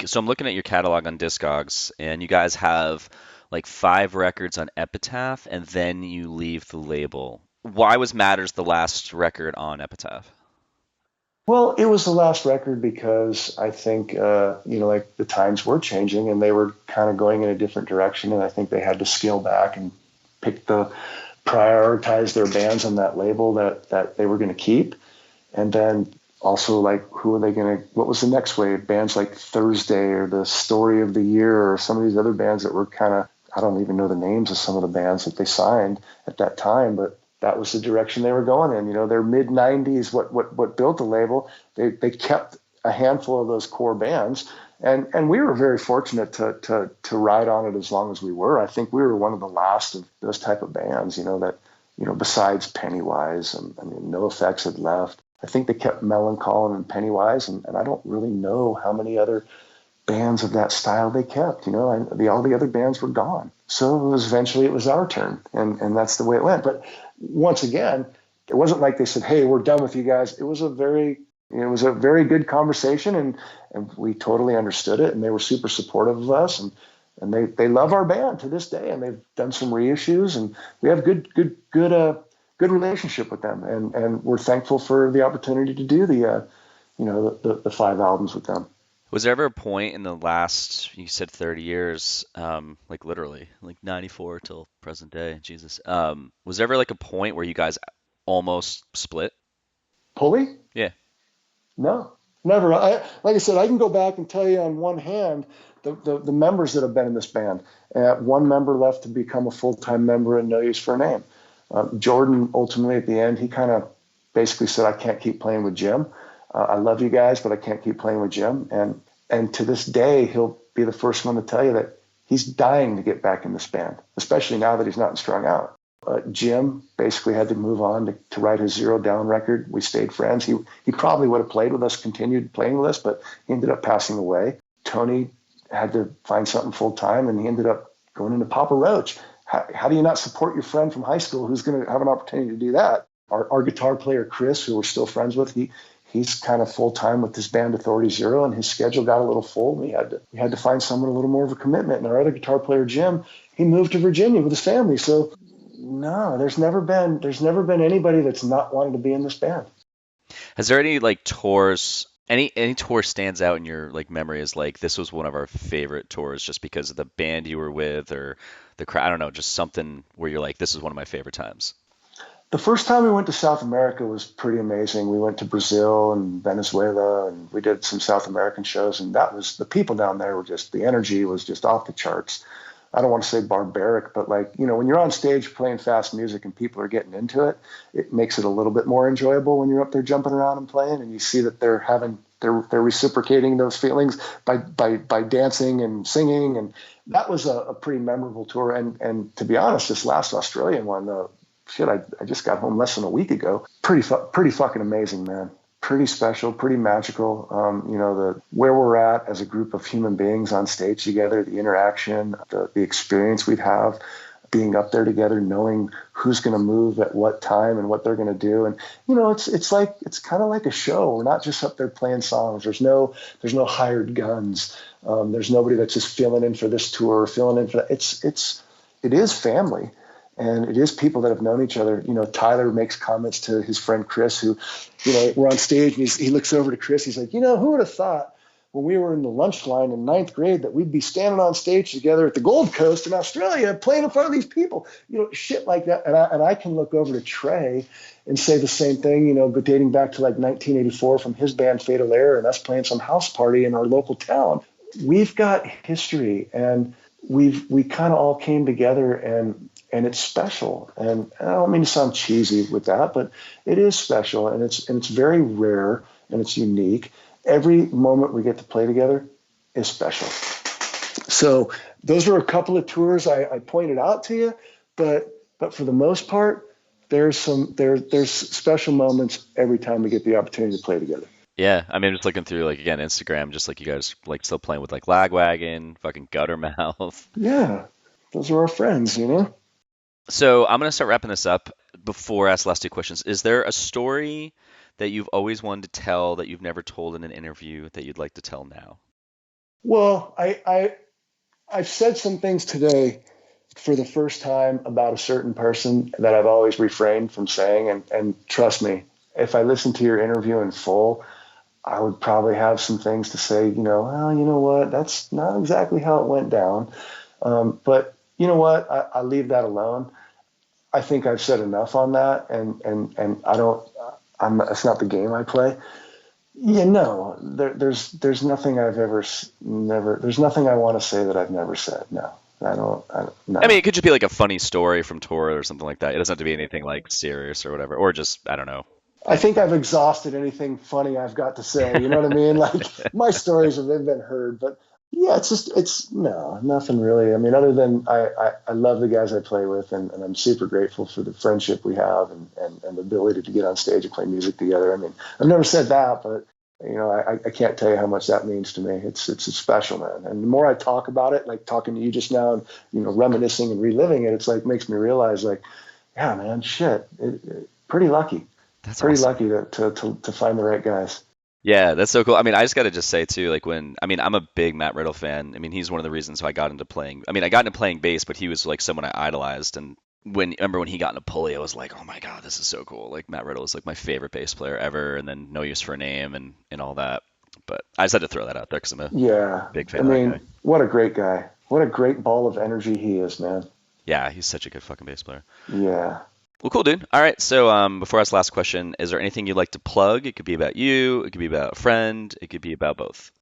so I'm looking at your catalog on Discogs, and you guys have 5 records on Epitaph, and then you leave the label. Why was Matters the last record on Epitaph? Well, it was the last record because I think, the times were changing and they were kind of going in a different direction. And I think they had to scale back and prioritize their bands on that label that they were going to keep. And then also like, what was the next wave? Bands like Thursday or the Story of the Year or some of these other bands that were kind of, I don't even know the names of some of the bands that they signed at that time, but that was the direction they were going in. Their mid 90s, what built the label, they kept a handful of those core bands. And we were very fortunate to ride on it as long as we were. I think we were one of the last of those type of bands, besides Pennywise, and I mean, NoFX had left. I think they kept Melancholy and Pennywise, and I don't really know how many other bands of that style they kept. All the other bands were gone. So eventually it was our turn, and that's the way it went. But once again, it wasn't like they said, "Hey, we're done with you guys." It was a very good conversation, and we totally understood it, and they were super supportive of us, and they love our band to this day, and they've done some reissues, and we have good relationship with them, and we're thankful for the opportunity to do the 5 albums with them. Was there ever a point in the last, you said 30 years, like literally, like 94 till present day, Jesus, was there ever like a point where you guys almost split? Pulley? Yeah. No, never. Like I said, I can go back and tell you on one hand the members that have been in this band. One member left to become a full-time member and No Use for a Name. Jordan, ultimately at the end, he kind of basically said, "I can't keep playing with Jim. I love you guys, but I can't keep playing with Jim." And to this day, he'll be the first one to tell you that he's dying to get back in this band, especially now that he's not in Strung Out. Jim basically had to move on to write his Zero Down record. We stayed friends. He probably would have played with us, continued playing with us, but he ended up passing away. Tony had to find something full time, and he ended up going into Papa Roach. How do you not support your friend from high school who's going to have an opportunity to do that? Our guitar player, Chris, who we're still friends with, he's kind of full time with this band Authority Zero, and his schedule got a little full. We had to find someone a little more of a commitment. And our other guitar player, Jim, he moved to Virginia with his family. So no, there's never been anybody that's not wanted to be in this band. Has there any like tours? Any tour stands out in your like memory as like this was one of our favorite tours just because of the band you were with or the crowd? I don't know, just something where you're like, this is one of my favorite times. The first time we went to South America was pretty amazing. We went to Brazil and Venezuela, and we did some South American shows, and that was, the people down there were just, the energy was just off the charts. I don't want to say barbaric, but like, when you're on stage playing fast music and people are getting into it, it makes it a little bit more enjoyable when you're up there jumping around and playing, and you see that they're reciprocating those feelings by dancing and singing. And that was a pretty memorable tour. And to be honest, this last Australian one, I just got home less than a week ago. Pretty fucking amazing, man. Pretty special, pretty magical. Where we're at as a group of human beings on stage together, the interaction, the experience we'd have being up there together, knowing who's going to move at what time and what they're going to do. And, it's kind of like a show. We're not just up there playing songs. There's no hired guns. There's nobody that's just filling in for this tour or filling in for that. It is family. And it is people that have known each other. Tyler makes comments to his friend Chris, who, we're on stage, and he looks over to Chris. He's like, who would have thought when we were in the lunch line in 9th grade that we'd be standing on stage together at the Gold Coast in Australia playing in front of these people, shit like that. And I can look over to Trey and say the same thing, but dating back to like 1984 from his band Fatal Error and us playing some house party in our local town. We've got history, and we kind of all came together, and it's special. And I don't mean to sound cheesy with that, but it is special, and it's very rare, and it's unique. Every moment we get to play together is special. So those were a couple of tours I pointed out to you, but for the most part, there's special moments every time we get the opportunity to play together. Yeah, I mean, just looking through, like, again, Instagram, just like you guys, like, still playing with, like, Lagwagon, fucking Guttermouth. Yeah, those are our friends, So I'm going to start wrapping this up. Before I ask the last 2 questions, is there a story that you've always wanted to tell that you've never told in an interview that you'd like to tell now? Well, I've said some things today for the first time about a certain person that I've always refrained from saying. And trust me, if I listened to your interview in full, I would probably have some things to say, well, you know what, that's not exactly how it went down. But you know what, I leave that alone. I think I've said enough on that, and it's not the game I play. Yeah, no, there's nothing I've ever never. There's nothing I want to say that I've never said. No, no. I mean, it could just be like a funny story from tour or something like that. It doesn't have to be anything like serious or whatever, or just I don't know. I think I've exhausted anything funny I've got to say. You know what I mean? Like my stories they've been heard, but yeah, it's no, nothing really. I mean, other than I love the guys I play with, and I'm super grateful for the friendship we have and the ability to get on stage and play music together. I mean, I've never said that, but I can't tell you how much that means to me. It's special, man. And the more I talk about it, like talking to you just now, and reminiscing and reliving it, it's like makes me realize, like, yeah, man, shit, pretty lucky. That's pretty awesome. lucky to find the right guys. Yeah, that's so cool. I mean, I just got to just say too, like I'm a big Matt Riddle fan. I mean, he's one of the reasons why I got into playing. I mean, I got into playing bass, but he was like someone I idolized. And remember when he got into Pulley, I was like, oh my God, this is so cool. Like Matt Riddle is like my favorite bass player ever. And then No Use for a Name and all that. But I just had to throw that out there because I'm a Yeah, big I fan of that guy. mean, what a great guy. What a great ball of energy he is, man. Yeah, he's such a good fucking bass player. Yeah. Well, cool, dude. All right. So, before I ask the last question, is there anything you'd like to plug? It could be about you. It could be about a friend. It could be about both.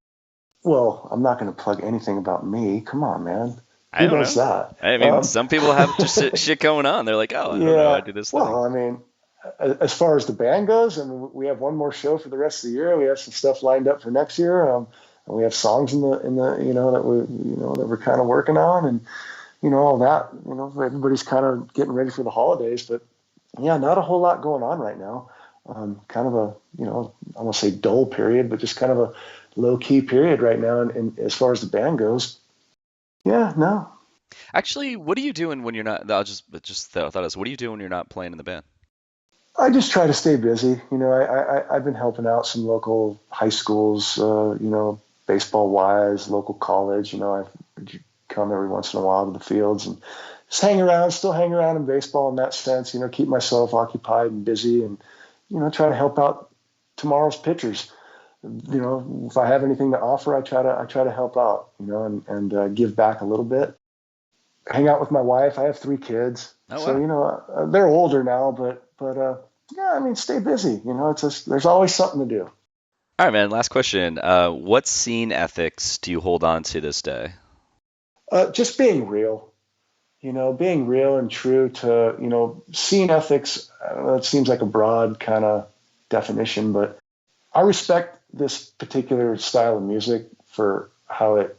Well, I'm not going to plug anything about me. Come on, man. I Who don't does know. that? I mean, some people have just shit going on. They're like, oh, I don't know. I Yeah. do this thing. Well, I mean, as far as the band goes, I mean, we have one more show for the rest of the year. We have some stuff lined up for next year. And we have songs in the that we're kind of working on, and all that. Everybody's kind of getting ready for the holidays, but yeah, not a whole lot going on right now. Kind of a I won't say dull period, but just kind of a low key period right now. And as far as the band goes, yeah, no. Actually, what are you doing when you're not? I just thought of this. What do you do when you're not playing in the band? I just try to stay busy. I've been helping out some local high schools, baseball wise, local college. I come every once in a while to the fields and just still hang around in baseball in that sense, keep myself occupied and busy and, try to help out tomorrow's pitchers. If I have anything to offer, I try to help out, and give back a little bit. Hang out with my wife. I have 3 kids. Oh So, wow. they're older now, but yeah, I mean, stay busy. It's just, there's always something to do. All right, man. Last question. What scene ethics do you hold on to this day? Just being real. Being real and true to, scene ethics. I don't know, it seems like a broad kind of definition, but I respect this particular style of music for how it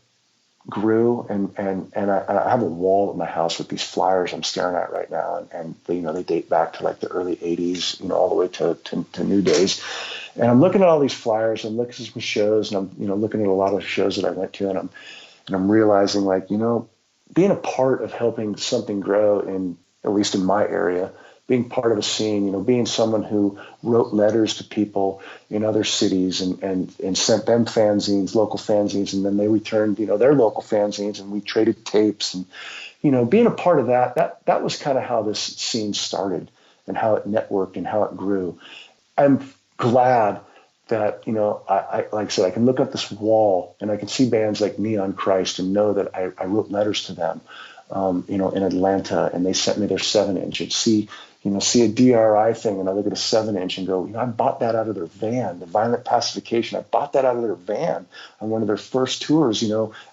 grew. And I have a wall at my house with these flyers I'm staring at right now. And they date back to like the early 80s, all the way to new days. And I'm looking at all these flyers and looking at some shows, and I'm, looking at a lot of shows that I went to, and I'm realizing, like, being a part of helping something grow at least in my area, being part of a scene, being someone who wrote letters to people in other cities and sent them fanzines, local fanzines, and then they returned, their local fanzines, and we traded tapes, and, being a part of that was kind of how this scene started and how it networked and how it grew. I'm glad that, I like I said, I can look up this wall and I can see bands like Neon Christ and know that I wrote letters to them, in Atlanta, and they sent me their 7-inch, and see a DRI thing, and I look at a 7-inch and go, I bought that out of their van, the Violent Pacification. I bought that out of their van on one of their first tours,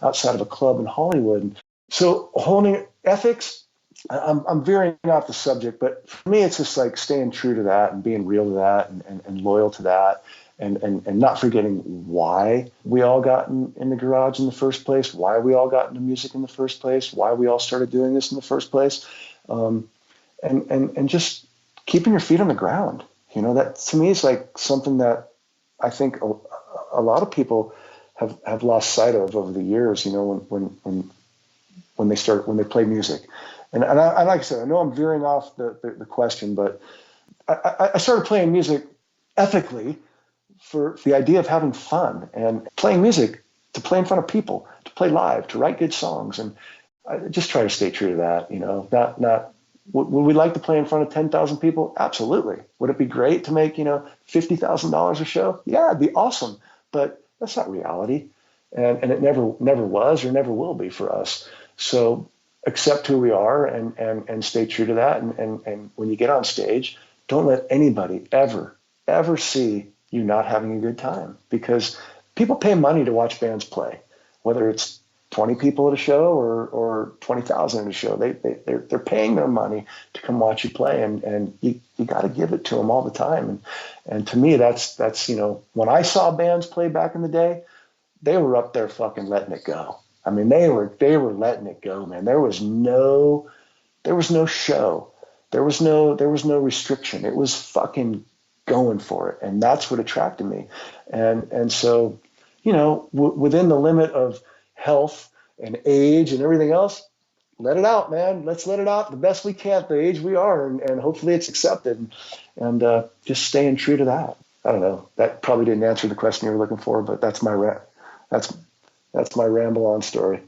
outside of a club in Hollywood. And so holding ethics, I'm veering off the subject, but for me, it's just like staying true to that and being real to that and loyal to that. And not forgetting why we all got in the garage in the first place, why we all got into music in the first place, why we all started doing this in the first place, and just keeping your feet on the ground. That to me is like something that I think a lot of people have lost sight of over the years. When they play music, and like I said, I know I'm veering off the question, but I started playing music ethically for the idea of having fun and playing music to play in front of people, to play live, to write good songs. And I just try to stay true to that, not, would we like to play in front of 10,000 people? Absolutely. Would it be great to make, $50,000 a show? Yeah, it'd be awesome. But that's not reality. And it never was or never will be for us. So accept who we are and stay true to that. And when you get on stage, don't let anybody ever see you not having a good time, because people pay money to watch bands play, whether it's 20 people at a show or 20,000 at a show. They're paying their money to come watch you play, and you got to give it to them all the time. And to me, that's when I saw bands play back in the day, they were up there fucking letting it go. I mean, they were letting it go, man. There was no show. There was no restriction. It was fucking going for it, and that's what attracted me. And so, within the limit of health and age and everything else, let it out, man. Let's let it out the best we can at the age we are, and hopefully it's accepted, and just staying true to that. I don't know. That probably didn't answer the question you were looking for, but that's my ramble on story.